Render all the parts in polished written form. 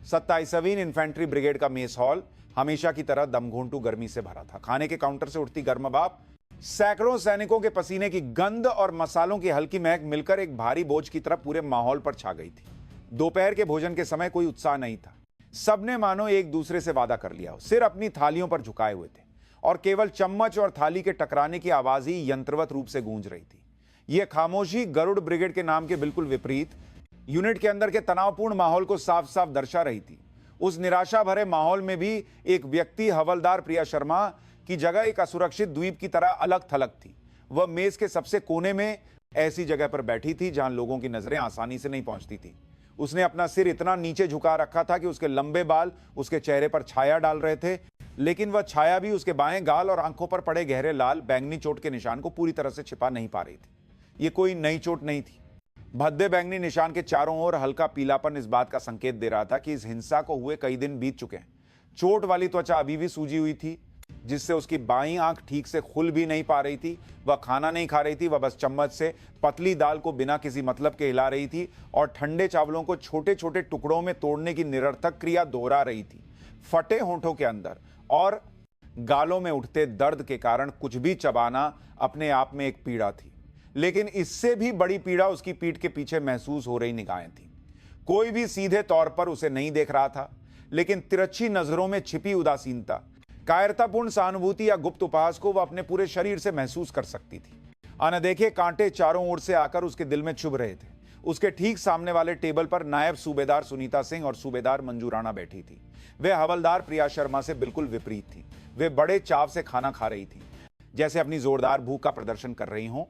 27वीं infantry brigade का mess hall हमेशा की तरह दमघोंटू गर्मी से भरा था। खाने के काउंटर से उठती गर्म भाप, सैकड़ों सैनिकों के पसीने की गंध और मसालों की हल्की महक मिलकर एक भारी बोझ की तरह पूरे माहौल पर छा गई थी। दोपहर के भोजन के समय कोई उत्साह नहीं था। सबने मानो एक दूसरे से वादा कर लिया हो, सिर अपनी थालियों पर झुकाए हुए थे और केवल चम्मच और थाली के टकराने की आवाज ही यंत्रवत रूप से गूंज रही थी। यह खामोशी गरुड़ ब्रिगेड के नाम के बिल्कुल विपरीत यूनिट के अंदर के तनावपूर्ण माहौल को साफ साफ दर्शा रही थी। उस निराशा भरे माहौल में भी एक व्यक्ति हवलदार प्रिया शर्मा की जगह एक असुरक्षित द्वीप की तरह अलग थलग थी। वह मेज के सबसे कोने में ऐसी जगह पर बैठी थी जहां लोगों की नजरें आसानी से नहीं पहुंचती थी। उसने अपना सिर इतना नीचे झुका रखा था कि उसके लंबे बाल उसके चेहरे पर छाया डाल रहे थे, लेकिन वह छाया भी उसके बाएं गाल और आंखों पर पड़े गहरे लाल बैंगनी चोट के निशान को पूरी तरह से छिपा नहीं पा रही थी। यह कोई नई चोट नहीं थी। भद्दे बैंगनी निशान के चारों ओर हल्का पीलापन इस बात का संकेत दे रहा था कि इस हिंसा को हुए कई दिन बीत चुके हैं। चोट वाली त्वचा अभी भी सूजी हुई थी, जिससे उसकी बाईं आंख ठीक से खुल भी नहीं पा रही थी। वह खाना नहीं खा रही थी, वह बस चम्मच से पतली दाल को बिना किसी मतलब के हिला रही थी और ठंडे चावलों को छोटे छोटे टुकड़ों में तोड़ने की निरर्थक क्रिया दोहरा रही थी। फटे होंठों के अंदर और गालों में उठते दर्द के कारण कुछ भी चबाना अपने आप में एक पीड़ा थी, लेकिन इससे भी बड़ी पीड़ा उसकी पीठ के पीछे महसूस हो रही निगाहें थी। कोई भी सीधे तौर पर उसे नहीं देख रहा था, लेकिन तिरछी नजरों में छिपी उदासीनता, कायरतापूर्ण सहानुभूति या गुप्त उपहास को वह अपने पूरे शरीर से महसूस कर सकती थी। अनदेखे कांटे चारों ओर से आकर उसके दिल में चुभ रहे थे। उसके ठीक सामने वाले टेबल पर नायब सूबेदार सुनीता सिंह और सूबेदार मंजू राणा बैठी थी। वे हवलदार प्रिया शर्मा से बिल्कुल विपरीत थी। वे बड़े चाव से खाना खा रही थी, जैसे अपनी जोरदार भूख का प्रदर्शन कर रही हों,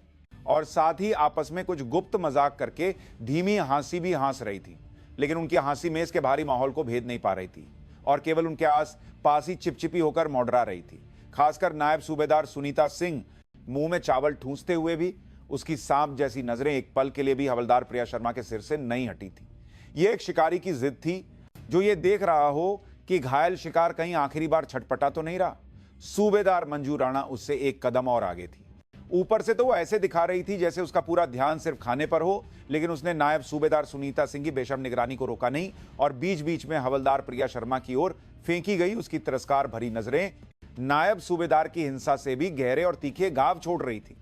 और साथ ही आपस में कुछ गुप्त मजाक करके धीमी हंसी भी हंस रही थी। लेकिन उनकी हंसी मेज के भारी माहौल को भेद नहीं पा रही थी और केवल उनके आस पास ही चिपचिपी होकर मौडरा रही थी। खासकर नायब सूबेदार सुनीता सिंह मुंह में चावल ठूंसते हुए भी उसकी सांप जैसी नजरें एक पल के लिए भी हवलदार प्रिया शर्मा के सिर से नहीं हटी थी। यह एक शिकारी की जिद थी जो ये देख रहा हो कि घायल शिकार कहीं आखिरी बार छटपटा तो नहीं रहा। सूबेदार मंजू राणा उससे एक कदम और आगे थी। ऊपर से तो वो ऐसे दिखा रही थी जैसे उसका पूरा ध्यान सिर्फ खाने पर हो, लेकिन उसने नायब सूबेदार सुनीता सिंह की बेशर्म निगरानी को रोका नहीं और बीच बीच में हवलदार प्रिया शर्मा की ओर फेंकी गई उसकी तिरस्कार भरी नजरें नायब सूबेदार की हिंसा से भी गहरे और तीखे घाव छोड़ रही थी।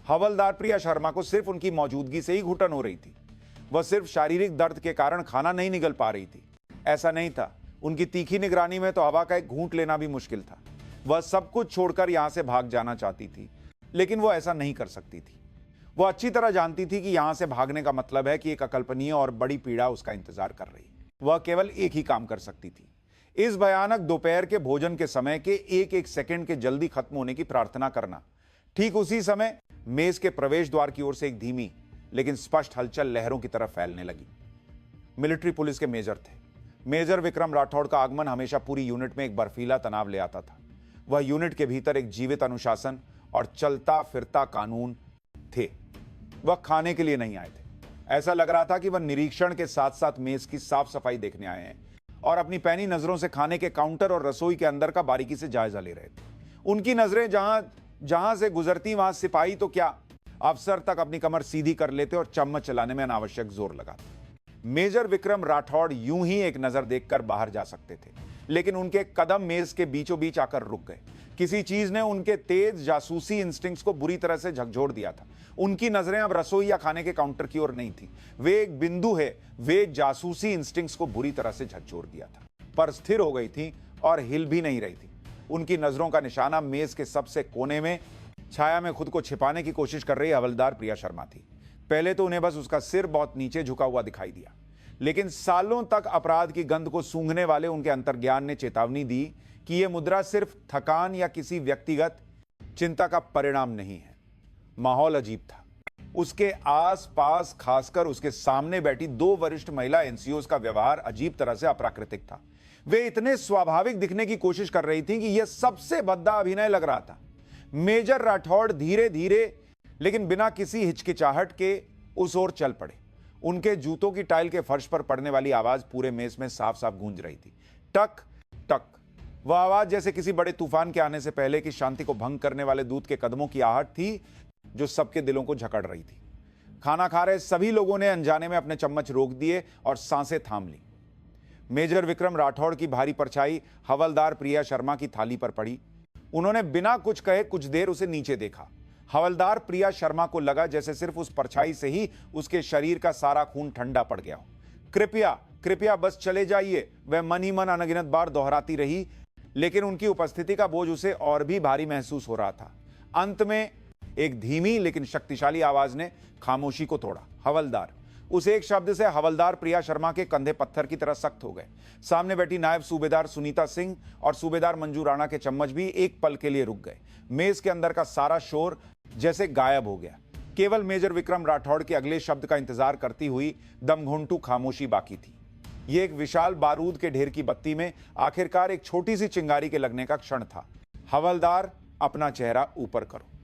हवलदार प्रिया शर्मा को सिर्फ उनकी मौजूदगी से ही घुटन हो रही थी। वह सिर्फ शारीरिक दर्द के कारण खाना नहीं निगल पा रही थी, ऐसा नहीं था। उनकी तीखी निगरानी में तो हवा का एक घूंट लेना भी मुश्किल था। वह सब कुछ छोड़कर यहां से भाग जाना चाहती थी, लेकिन वो ऐसा नहीं कर सकती थी। वो अच्छी तरह जानती थी कि यहां से भागने का मतलब है कि एक अकल्पनीय और बड़ी पीड़ा उसका इंतजार कर रही। वह केवल एक ही काम कर सकती थी, इस भयानक दोपहर के भोजन के समय के एक एक सेकंड के जल्दी खत्म होने की प्रार्थना करना। ठीक उसी समय मेज के प्रवेश द्वार की ओर से एक धीमी लेकिन स्पष्ट हलचल लहरों की तरफ फैलने लगी। मिलिट्री पुलिस के मेजर थे। मेजर विक्रम राठौड़ का आगमन हमेशा पूरी यूनिट में एक बर्फीला तनाव ले आता था। वह यूनिट के भीतर एक जीवित अनुशासन और चलता फिरता कानून थे। वह खाने के लिए नहीं आए थे। ऐसा लग रहा था कि वह निरीक्षण के साथ साथ मेज की साफ सफाई देखने आए हैं और अपनी पैनी नजरों से खाने के काउंटर और रसोई के अंदर का बारीकी से जायजा ले रहे थे। उनकी नजरें जहां जहां से गुजरती वहां सिपाही तो क्या, अफसर तक अपनी कमर सीधी कर लेते और चम्मच चलाने में अनावश्यक जोर लगाते। मेजर विक्रम राठौड़ यूं ही एक नजर देखकर बाहर जा सकते थे, लेकिन उनके कदम मेज के बीचों बीच आकर रुक गए। किसी चीज ने उनके तेज जासूसी इंस्टिंक्ट्स को बुरी तरह से झकझोर दिया था। उनकी नजरें अब रसोई या खाने के काउंटर की ओर नहीं थी। वे एक बिंदु है, वे जासूसी इंस्टिंक्ट्स को बुरी तरह से झकझोर दिया था, पर स्थिर हो गई थी और हिल भी नहीं रही थी। उनकी नजरों का निशाना मेज के सबसे कोने में छाया में खुद को छिपाने की कोशिश कर रही हवलदार प्रिया शर्मा थी। पहले तो उन्हें बस उसका सिर बहुत नीचे झुका हुआ दिखाई दिया, लेकिन सालों तक अपराध की गंध को सूंघने वाले उनके अंतर्ज्ञान ने चेतावनी दी कि यह मुद्रा सिर्फ थकान या किसी व्यक्तिगत चिंता का परिणाम नहीं है। माहौल अजीब था। उसके आसपास, खासकर उसके सामने बैठी दो वरिष्ठ महिला एनसीओज का व्यवहार अजीब तरह से अप्राकृतिक था। वे इतने स्वाभाविक दिखने की कोशिश कर रही थी कि यह सबसे भद्दा अभिनय लग रहा था। मेजर राठौड़ धीरे धीरे लेकिन बिना किसी हिचकिचाहट के उस ओर चल पड़े। उनके जूतों की टाइल के फर्श पर पड़ने वाली आवाज पूरे मेज में साफ साफ गूंज रही थी। टक टक। वह आवाज जैसे किसी बड़े तूफान के आने से पहले की शांति को भंग करने वाले दूत के कदमों की आहट थी जो सबके दिलों को जकड़ रही थी। खाना खा रहे सभी लोगों ने अनजाने में अपने चम्मच रोक दिए और सांसें थाम ली। मेजर विक्रम राठौड़ की भारी परछाई हवलदार प्रिया शर्मा की थाली पर पड़ी। उन्होंने बिना कुछ कहे कुछ देर उसे नीचे देखा। हवलदार प्रिया शर्मा को लगा जैसे सिर्फ उस परछाई से ही उसके शरीर का सारा खून ठंडा पड़ गया हो। कृपया कृपया बस चले जाइए, वह मन ही मन अनगिनत बार दोहराती रही, लेकिन उनकी उपस्थिति का बोझ उसे और भी भारी महसूस हो रहा था। अंत में एक धीमी लेकिन शक्तिशाली आवाज ने खामोशी को तोड़ा। हवलदार। उस एक शब्द से हवलदार प्रिया शर्मा के कंधे पत्थर की तरह सख्त हो गए। सामने बैठी नायब सूबेदार सुनीता सिंह और सूबेदार मंजू राणा के चम्मच भी एक पल के लिए रुक गए। मेज के अंदर का सारा शोर जैसे गायब हो गया। केवल मेजर विक्रम राठौड़ के अगले शब्द का इंतजार करती हुई दमघुंटू खामोशी बाकी थी। यह एक विशाल बारूद के ढेर की बत्ती में आखिरकार एक छोटी सी चिंगारी के लगने का क्षण था। हवलदार, अपना चेहरा ऊपर करो।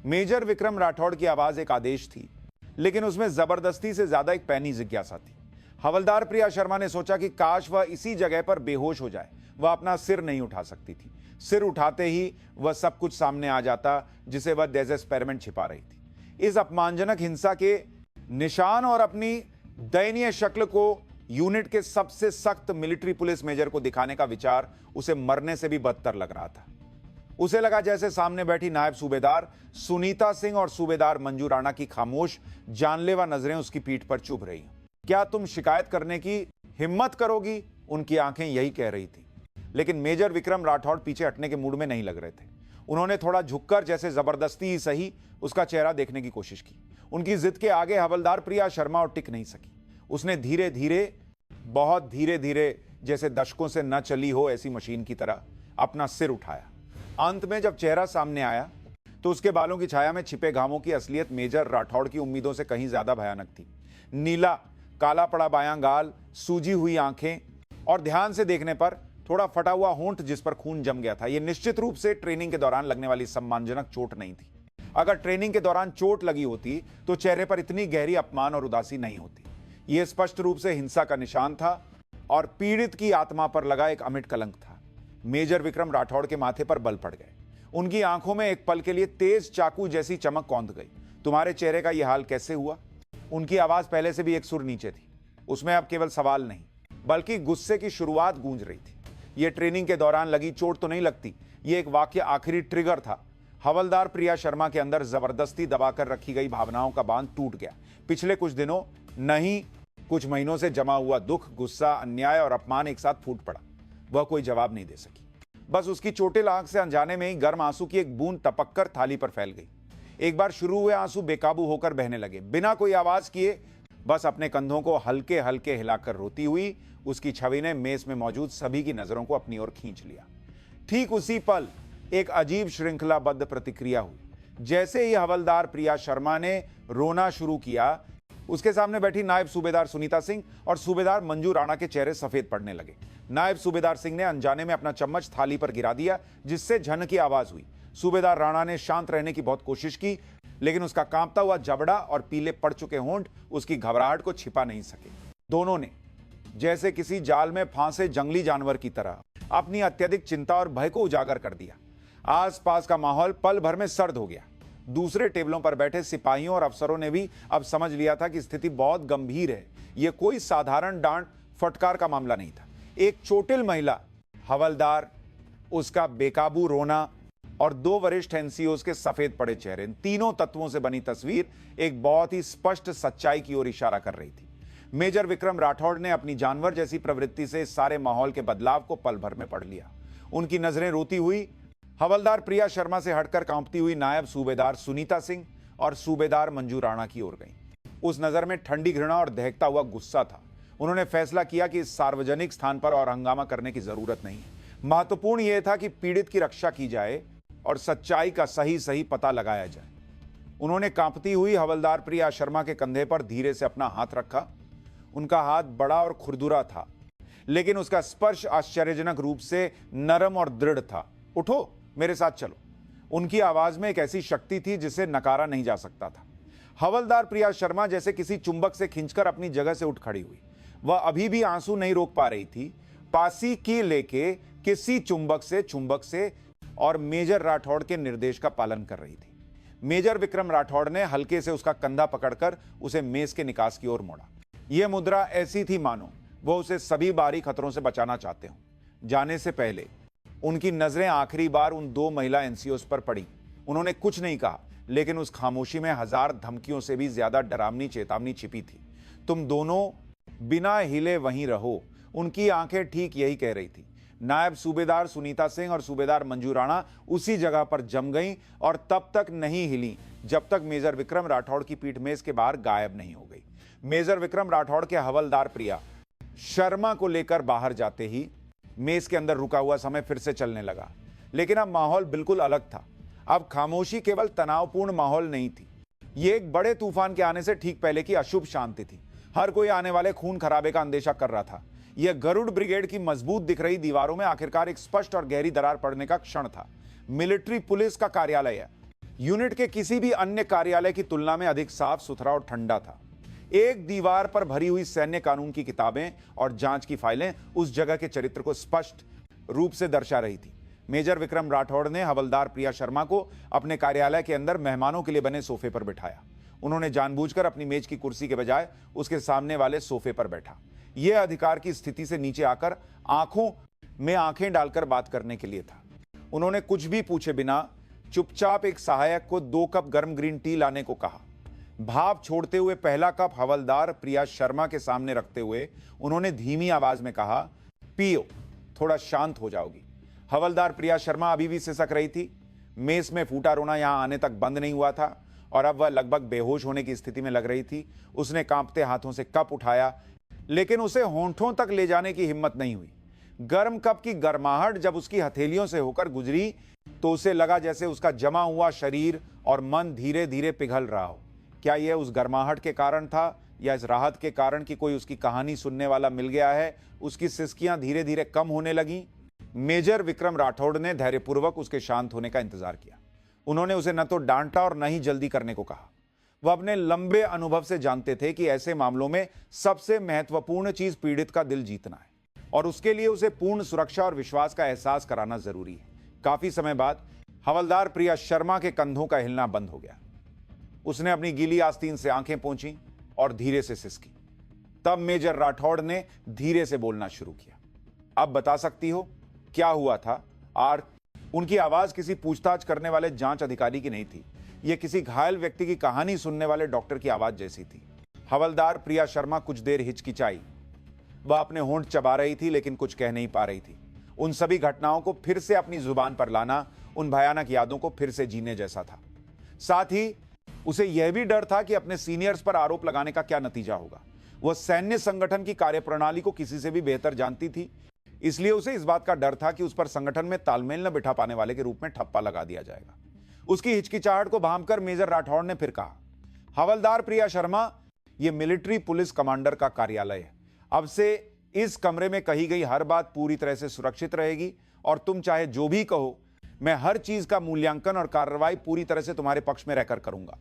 मेजर विक्रम राठौड़ की आवाज एक आदेश थी, लेकिन उसमें जबरदस्ती से ज्यादा एक पैनी जिज्ञासा थी। हवलदार प्रिया शर्मा ने सोचा कि काश वह इसी जगह पर बेहोश हो जाए। वह अपना सिर नहीं उठा सकती थी। सिर उठाते ही वह सब कुछ सामने आ जाता जिसे वह डेज़ेस्पेरेमेंट छिपा रही थी। इस अपमानजनक हिंसा के निशान और अपनी दयनीय शक्ल को यूनिट के सबसे सख्त मिलिट्री पुलिस मेजर को दिखाने का विचार उसे मरने से भी बदतर लग रहा था। उसे लगा जैसे सामने बैठी नायब सूबेदार सुनीता सिंह और सूबेदार मंजू राणा की खामोश जानलेवा नजरें उसकी पीठ पर चुभ रही। क्या तुम शिकायत करने की हिम्मत करोगी? उनकी आंखें यही कह रही थी। लेकिन मेजर विक्रम राठौड़ पीछे हटने के मूड में नहीं लग रहे थे। उन्होंने थोड़ा झुककर, जैसे जबरदस्ती ही सही, उसका चेहरा देखने की कोशिश की। उनकी जिद के आगे हवलदार प्रिया शर्मा और टिक नहीं सकी। उसने धीरे धीरे, बहुत धीरे धीरे, जैसे दशकों से न चली हो ऐसी मशीन की तरह अपना सिर उठाया। अंत में जब चेहरा सामने आया तो उसके बालों की छाया में छिपे घावों की असलियत मेजर राठौड़ की उम्मीदों से कहीं ज्यादा भयानक थी। नीला काला पड़ा बायां गाल, सूजी हुई आंखें और ध्यान से देखने पर थोड़ा फटा हुआ होंठ जिस पर खून जम गया था। यह निश्चित रूप से ट्रेनिंग के दौरान लगने वाली सम्मानजनक चोट नहीं थी। अगर ट्रेनिंग के दौरान चोट लगी होती तो चेहरे पर इतनी गहरी अपमान और उदासी नहीं होती। यह स्पष्ट रूप से हिंसा का निशान था और पीड़ित की आत्मा पर लगा एक अमिट कलंक था। मेजर विक्रम राठौड़ के माथे पर बल पड़ गए। उनकी आंखों में एक पल के लिए तेज चाकू जैसी चमक कौंध गई। तुम्हारे चेहरे का यह हाल कैसे हुआ? उनकी आवाज पहले से भी एक सुर नीचे थी। उसमें अब केवल सवाल नहीं बल्कि गुस्से की शुरुआत गूंज रही थी। यह ट्रेनिंग के दौरान लगी चोट तो नहीं लगती। यह एक वाक्य आखिरी ट्रिगर था। हवलदार प्रिया शर्मा के अंदर जबरदस्ती दबाकर रखी गई भावनाओं का बांध टूट गया। पिछले कुछ दिनों, नहीं कुछ महीनों से जमा हुआ दुख, गुस्सा, अन्याय और अपमान एक साथ फूट पड़ा। वह कोई जवाब नहीं दे सकी। बस उसकी चोटिल आंख से अनजाने में ही गर्म आंसू की एक बूंद टपककर थाली पर फैल गई। एक बार शुरू हुए आंसू बेकाबू होकर बहने लगे। बिना कोई आवाज किए, बस अपने कंधों को हल्के हल्के हिलाकर रोती हुई उसकी छवि ने मेज में मौजूद सभी की नजरों को अपनी ओर खींच लिया। ठीक उसी पल एक अजीब श्रृंखलाबद्ध प्रतिक्रिया हुई। जैसे ही हवलदार प्रिया शर्मा ने रोना शुरू किया, उसके सामने बैठी नायब सूबेदार सुनीता सिंह और सूबेदार मंजू राणा के चेहरे सफेद पड़ने लगे। नायब सूबेदार सिंह ने अनजाने में अपना चम्मच थाली पर गिरा दिया, जिससे झन की आवाज हुई। सूबेदार राणा ने शांत रहने की बहुत कोशिश की, लेकिन उसका कांपता हुआ जबड़ा और पीले पड़ चुके होंठ उसकी घबराहट को छिपा नहीं सके। दोनों ने जैसे किसी जाल में फांसे जंगली जानवर की तरह अपनी अत्यधिक चिंता और भय को उजागर कर दिया। आसपास का माहौल पल भर में सर्द हो गया। दूसरे टेबलों पर बैठे सिपाहियों और अफसरों ने भी अब समझ लिया था कि स्थिति बहुत गंभीर है। यह कोई साधारण डांट फटकार का मामला नहीं था। एक चोटिल महिला, हवलदार, उसका बेकाबू रोना और दो वरिष्ठ एनसीओज के सफेद पड़े चेहरे, इन तीनों तत्वों से बनी तस्वीर एक बहुत ही स्पष्ट सच्चाई की ओर इशारा कर रही थी। मेजर विक्रम राठौड़ ने अपनी जानवर जैसी प्रवृत्ति से इस सारे माहौल के बदलाव को पल भर में पढ़ लिया। उनकी नजरें रोती हुई हवलदार प्रिया शर्मा से हटकर कांपती हुई नायब सूबेदार सुनीता सिंह और सूबेदार मंजू राणा की ओर गईं। उस नजर में ठंडी घृणा और दहकता हुआ गुस्सा था। उन्होंने फैसला किया कि इस सार्वजनिक स्थान पर और हंगामा करने की जरूरत नहीं है। महत्वपूर्ण यह था कि पीड़ित की रक्षा की जाए और सच्चाई का सही सही पता लगाया जाए। उन्होंने कांपती हुई हवलदार प्रिया शर्मा के कंधे पर धीरे से अपना हाथ रखा। उनका हाथ बड़ा और खुरदुरा था, लेकिन उसका स्पर्श आश्चर्यजनक रूप से नरम और दृढ़ था। उठो, मेरे साथ चलो। उनकी आवाज में एक ऐसी शक्ति थी जिसे नकारा नहीं जा सकता था। हवलदार प्रिया शर्मा जैसे किसी चुंबक से खींचकर अपनी जगह से उठ खड़ी हुई। वह अभी भी आंसू नहीं रोक पा रही थी। पासी की लेके किसी चुंबक से और मेजर राठौड़ के निर्देश का पालन कर रही थी। मेजर विक्रम राठौड़ ने हल्के से उसका कंधा पकड़कर उसे मेज के निकास की ओर मोड़ा। यह मुद्रा ऐसी थी मानो वो उसे सभी बाहरी खतरों से बचाना चाहते हों। जाने से पहले उनकी नजरें आखिरी बार उन दो महिला एनसीओस पर पड़ी। उन्होंने कुछ नहीं कहा, लेकिन उस खामोशी में हजार धमकियों से भी ज्यादा डरावनी चेतावनी छिपी थी। तुम दोनों बिना हिले वहीं रहो। उनकी आंखें ठीक यही कह रही थी। नायब सूबेदार सुनीता सिंह और सूबेदार मंजू राणा उसी जगह पर जम गईं और तब तक नहीं हिली जब तक मेजर विक्रम राठौड़ की पीठ मेज के बाहर गायब नहीं हो गई। मेजर विक्रम राठौड़ के हवलदार प्रिया शर्मा को लेकर बाहर जाते ही मेज के अंदर रुका हुआ समय फिर से चलने लगा। लेकिन अब माहौल बिल्कुल अलग था। अब खामोशी केवल तनावपूर्ण माहौल नहीं थी, ये एक बड़े तूफान के आने से ठीक पहले की अशुभ शांति थी। हर कोई आने वाले खून खराबे का अंदेशा कर रहा था। यह गरुड़ ब्रिगेड की मजबूत दिख रही दीवारों में आखिरकार एक स्पष्ट और गहरी दरार पड़ने का क्षण था। मिलिट्री पुलिस का कार्यालय यूनिट के किसी भी अन्य कार्यालय की तुलना में अधिक साफ सुथरा और ठंडा था। एक दीवार पर भरी हुई सैन्य कानून की किताबें और जांच की फाइलें उस जगह के चरित्र को स्पष्ट रूप से दर्शा रही थी। मेजर विक्रम राठौड़ ने हवलदार प्रिया शर्मा को अपने कार्यालय के अंदर मेहमानों के लिए बने सोफे पर बिठाया। उन्होंने जानबूझकर अपनी मेज की कुर्सी के बजाय उसके सामने वाले सोफे पर बैठा। यह अधिकार की स्थिति से नीचे आकर आंखों में आंखें डालकर बात करने के लिए था। उन्होंने कुछ भी पूछे बिना चुपचाप एक सहायक को 2 कप गर्म ग्रीन टी लाने को कहा। भाप छोड़ते हुए पहला कप हवलदार प्रिया शर्मा के सामने रखते हुए उन्होंने धीमी आवाज में कहा, पियो, थोड़ा शांत हो जाओगी। हवलदार प्रिया शर्मा अभी भी सिसक रही थी। मेस में फूटा रोना यहां आने तक बंद नहीं हुआ था और अब वह लगभग बेहोश होने की स्थिति में लग रही थी। उसने कांपते हाथों से कप उठाया, लेकिन उसे होंठों तक ले जाने की हिम्मत नहीं हुई। गर्म कप की गर्माहट जब उसकी हथेलियों से होकर गुजरी तो उसे लगा जैसे उसका जमा हुआ शरीर और मन धीरे धीरे पिघल रहा हो। क्या यह उस गर्माहट के कारण था या इस राहत के कारण कि कोई उसकी कहानी सुनने वाला मिल गया है? उसकी सिसकियां धीरे धीरे कम होने लगीं। मेजर विक्रम राठौड़ ने धैर्यपूर्वक उसके शांत होने का इंतजार किया। उन्होंने उसे न तो डांटा और न ही जल्दी करने को कहा। वह अपने लंबे अनुभव से जानते थे कि ऐसे मामलों में सबसे महत्वपूर्ण चीज पीड़ित का दिल जीतना है और उसके लिए उसे पूर्ण सुरक्षा और विश्वास का एहसास कराना जरूरी है। काफी समय बाद हवलदार प्रिया शर्मा के कंधों का हिलना बंद हो गया। उसने अपनी गीली आस्तीन से आंखें पोंछी और धीरे से सिसकी। तब मेजर राठौड़ ने धीरे से बोलना शुरू किया, अब बता सकती हो क्या हुआ था? और उनकी आवाज किसी पूछताछ करने वाले जांच अधिकारी की नहीं थी। यह किसी घायल व्यक्ति की कहानी सुनने वाले डॉक्टर की आवाज जैसी थी। हवलदार प्रिया शर्मा कुछ देर हिचकिचाई। वह अपने होंठ चबा रही थी लेकिन कुछ कह नहीं पा रही थी। उन सभी घटनाओं को फिर से अपनी जुबान पर लाना उन भयानक यादों को फिर से जीने जैसा था। साथ ही उसे यह भी डर था कि अपने सीनियर्स पर आरोप लगाने का क्या नतीजा होगा। वह सैन्य संगठन की कार्यप्रणाली को किसी से भी बेहतर जानती थी, इसलिए उसे इस बात का डर था कि उस पर संगठन में तालमेल न बिठा पाने वाले के रूप में ठप्पा लगा दिया जाएगा। उसकी हिचकिचाहट को भांपकर मेजर राठौड़ ने फिर कहा, हवलदार प्रिया शर्मा, यह मिलिट्री पुलिस कमांडर का कार्यालय है। अब से इस कमरे में कही गई हर बात पूरी तरह से सुरक्षित रहेगी और तुम चाहे जो भी कहो, मैं हर चीज का मूल्यांकन और कार्रवाई पूरी तरह से तुम्हारे पक्ष में रहकर करूंगा।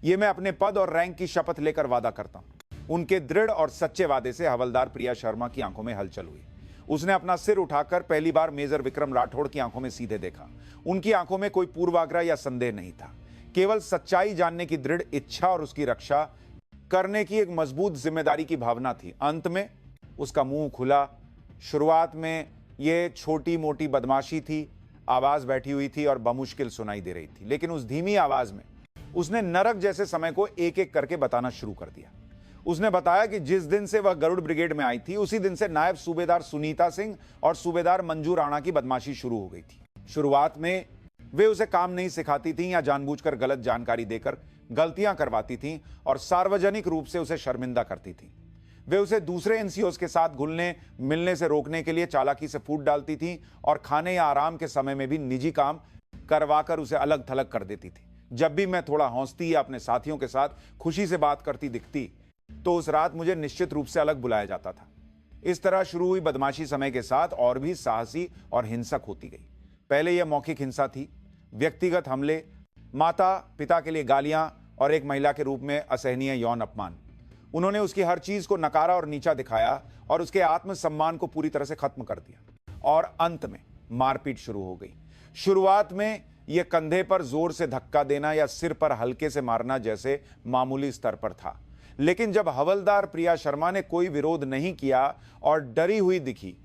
यह मैं अपने पद और रैंक की शपथ लेकर वादा करता हूं। उनके दृढ़ और सच्चे वादे से हवलदार प्रिया शर्मा की आंखों में हलचल हुई। उसने अपना सिर उठाकर पहली बार मेजर विक्रम राठौड़ की आंखों में सीधे देखा। उनकी आंखों में कोई पूर्वाग्रह या संदेह नहीं था, केवल सच्चाई जानने की दृढ़ इच्छा और उसकी रक्षा करने की एक मजबूत जिम्मेदारी की भावना थी। अंत में उसका मुंह खुला। शुरुआत में यह छोटी मोटी बदमाशी थी, आवाज बैठी हुई थी और बमुश्किल सुनाई दे रही थी, लेकिन उस धीमी आवाज में उसने नरक जैसे समय को एक एक करके बताना शुरू कर दिया। उसने बताया कि जिस दिन से वह गरुड़ ब्रिगेड में आई थी उसी दिन से नायब सूबेदार सुनीता सिंह और सूबेदार मंजू राणा की बदमाशी शुरू हो गई थी। शुरुआत में वे उसे काम नहीं सिखाती थीं या जानबूझकर गलत जानकारी देकर गलतियां करवाती थीं और सार्वजनिक रूप से उसे शर्मिंदा करती थीं। वे उसे दूसरे एनसीओस के साथ घुलने मिलने से रोकने के लिए चालाकी से फूट डालती थीं और खाने या आराम के समय में भी निजी काम करवाकर उसे अलग थलग कर देती थी। जब भी मैं थोड़ा हंसती या अपने साथियों के साथ खुशी से बात करती दिखती तो उस रात मुझे निश्चित रूप से अलग बुलाया जाता था। इस तरह शुरू हुई बदमाशी समय के साथ और भी साहसी और हिंसक होती गई। पहले यह मौखिक हिंसा थी, व्यक्तिगत हमले, माता पिता के लिए गालियां और एक महिला के रूप में असहनीय यौन अपमान। उन्होंने उसकी हर चीज को नकारा और नीचा दिखाया और उसके आत्मसम्मान को पूरी तरह से खत्म कर दिया। और अंत में मारपीट शुरू हो गई। शुरुआत में यह कंधे पर जोर से धक्का देना या सिर पर हल्के से मारना जैसे मामूली स्तर पर था, लेकिन जब हवलदार प्रिया शर्मा ने कोई विरोध नहीं किया और डरी हुई दिखी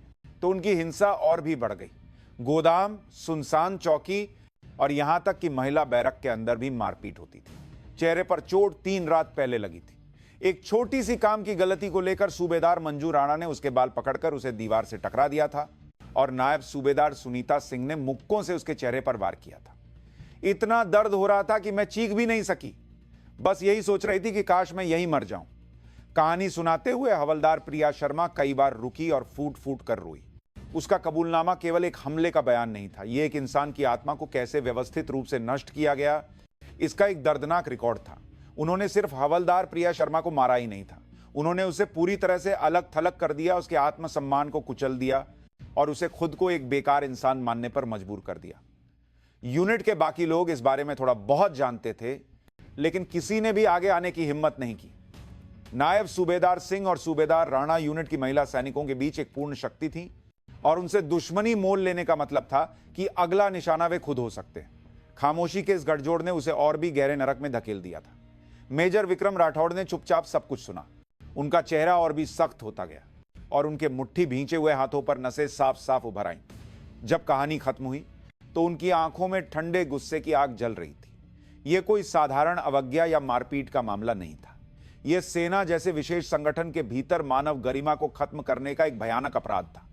तो उनकी हिंसा और भी बढ़ गई। गोदाम, सुनसान चौकी और यहां तक कि महिला बैरक के अंदर भी मारपीट होती थी। चेहरे पर चोट 3 रात पहले लगी थी। एक छोटी सी काम की गलती को लेकर सूबेदार मंजू राणा ने उसके बाल पकड़कर उसे दीवार से टकरा दिया था और नायब सूबेदार सुनीता सिंह ने मुक्कों से उसके चेहरे पर वार किया था। इतना दर्द हो रहा था कि मैं चीख भी नहीं सकी। बस यही सोच रही थी कि काश मैं यहीं मर जाऊं। कहानी सुनाते हुए हवलदार प्रिया शर्मा कई बार रुकी और फूट फूट कर रोई। उसका कबूलनामा केवल एक हमले का बयान नहीं था, यह एक इंसान की आत्मा को कैसे व्यवस्थित रूप से नष्ट किया गया, इसका एक दर्दनाक रिकॉर्ड था। उन्होंने सिर्फ हवलदार प्रिया शर्मा को मारा ही नहीं था, उन्होंने उसे पूरी तरह से अलग थलग कर दिया, उसके आत्मसम्मान को कुचल दिया और उसे खुद को एक बेकार इंसान मानने पर मजबूर कर दिया। यूनिट के बाकी लोग इस बारे में थोड़ा बहुत जानते थे, लेकिन किसी ने भी आगे आने की हिम्मत नहीं की। नायब सूबेदार सिंह और सूबेदार राणा यूनिट की महिला सैनिकों के बीच एक पूर्ण शक्ति थी और उनसे दुश्मनी मोल लेने का मतलब था कि अगला निशाना वे खुद हो सकते हैं। खामोशी के इस गठजोड़ ने उसे और भी गहरे नरक में धकेल दिया था। मेजर विक्रम राठौड़ ने चुपचाप सब कुछ सुना। उनका चेहरा और भी सख्त होता गया और उनके मुट्ठी भींचे हुए हाथों पर नसें साफ साफ उभर आईं। जब कहानी खत्म हुई तो उनकी आंखों में ठंडे गुस्से की आग जल रही थी। यह कोई साधारण अवज्ञा या मारपीट का मामला नहीं था। यह सेना जैसे विशेष संगठन के भीतर मानव गरिमा को खत्म करने का एक भयानक अपराध था।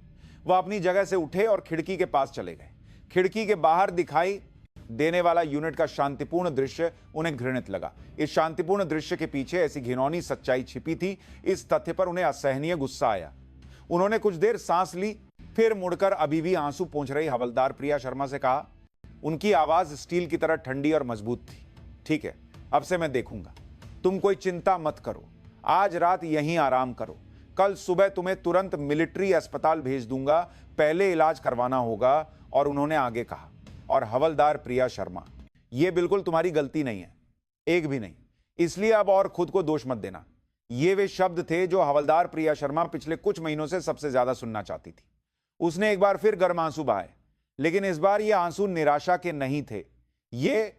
वह अपनी जगह से उठे और खिड़की के पास चले गए। खिड़की के बाहर दिखाई देने वाला यूनिट का शांतिपूर्ण दृश्य उन्हें घृणित लगा। इस शांतिपूर्ण दृश्य के पीछे ऐसी घिनौनी सच्चाई छिपी थी, इस तथ्य पर उन्हें असहनीय गुस्सा आया। उन्होंने कुछ देर सांस ली, फिर मुड़कर अभी भी आंसू पोंछ रही हवलदार प्रिया शर्मा से कहा। उनकी आवाज स्टील की तरह ठंडी और मजबूत थी। ठीक है, अब से मैं देखूंगा। तुम कोई चिंता मत करो, आज रात यहीं आराम करो। कल सुबह तुम्हें तुरंत मिलिट्री अस्पताल भेज दूंगा, पहले इलाज करवाना होगा। और उन्होंने आगे कहा, और हवलदार प्रिया शर्मा, यह बिल्कुल तुम्हारी गलती नहीं है, एक भी नहीं, इसलिए अब और खुद को दोष मत देना। ये वे शब्द थे जो हवलदार प्रिया शर्मा पिछले कुछ महीनों से सबसे ज्यादा सुनना चाहती थी। उसने एक बार फिर गर्म आंसू बहाए, लेकिन इस बार ये आंसू निराशा के नहीं थे। ये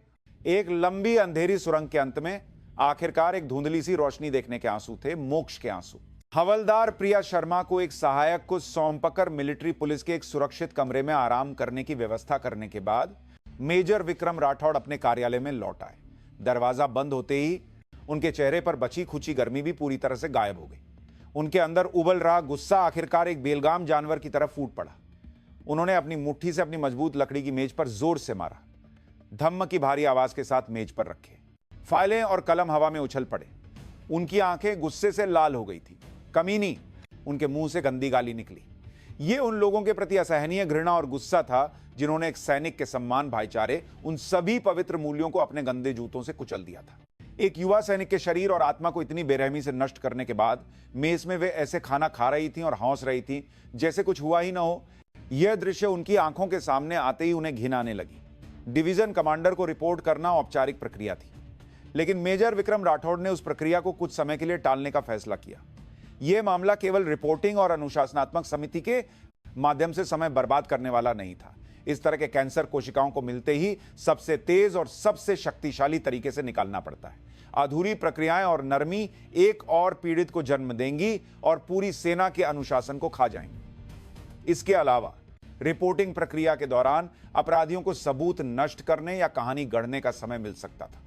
एक लंबी अंधेरी सुरंग के अंत में आखिरकार एक धुंधली सी रोशनी देखने के आंसू थे, मोक्ष के आंसू। हवलदार प्रिया शर्मा को एक सहायक को सौंपकर मिलिट्री पुलिस के एक सुरक्षित कमरे में आराम करने की व्यवस्था करने के बाद मेजर विक्रम राठौड़ अपने कार्यालय में लौट आए। दरवाजा बंद होते ही उनके चेहरे पर बची खुची गर्मी भी पूरी तरह से गायब हो गई। उनके अंदर उबल रहा गुस्सा आखिरकार एक बेलगाम जानवर की तरफ फूट पड़ा। उन्होंने अपनी मुट्ठी से अपनी मजबूत लकड़ी की मेज पर जोर से मारा, धम्म की भारी आवाज के साथ मेज पर रखे। फाइलें और कलम हवा में उछल पड़े। उनकी आंखें गुस्से से लाल हो गई थी। कमीनी, उनके मुंह से गंदी गाली निकली। यह उन लोगों के प्रति असहनीय घृणा और गुस्सा था जिन्होंने एक सैनिक के सम्मान, भाईचारे, उन सभी पवित्र मूल्यों को अपने गंदे जूतों से कुचल दिया था। एक युवा सैनिक के शरीर और आत्मा को इतनी बेरहमी से नष्ट करने के बाद मेज में वे ऐसे खाना खा रही थीं और हौंस रही थीं जैसे कुछ हुआ ही ना हो। यह दृश्य उनकी आंखों के सामने आते ही उन्हें घिन आने लगी। डिवीजन कमांडर को रिपोर्ट करना औपचारिक प्रक्रिया थी, लेकिन मेजर विक्रम राठौड़ ने उस प्रक्रिया को कुछ समय के लिए टालने का फैसला किया। यह मामला केवल रिपोर्टिंग और अनुशासनात्मक समिति के माध्यम से समय बर्बाद करने वाला नहीं था। इस तरह के कैंसर कोशिकाओं को मिलते ही सबसे तेज और सबसे शक्तिशाली तरीके से निकालना पड़ता है। अधूरी प्रक्रियाएं और नरमी एक और पीड़ित को जन्म देंगी और पूरी सेना के अनुशासन को खा जाएंगी। इसके अलावा रिपोर्टिंग प्रक्रिया के दौरान अपराधियों को सबूत नष्ट करने या कहानी गढ़ने का समय मिल सकता था।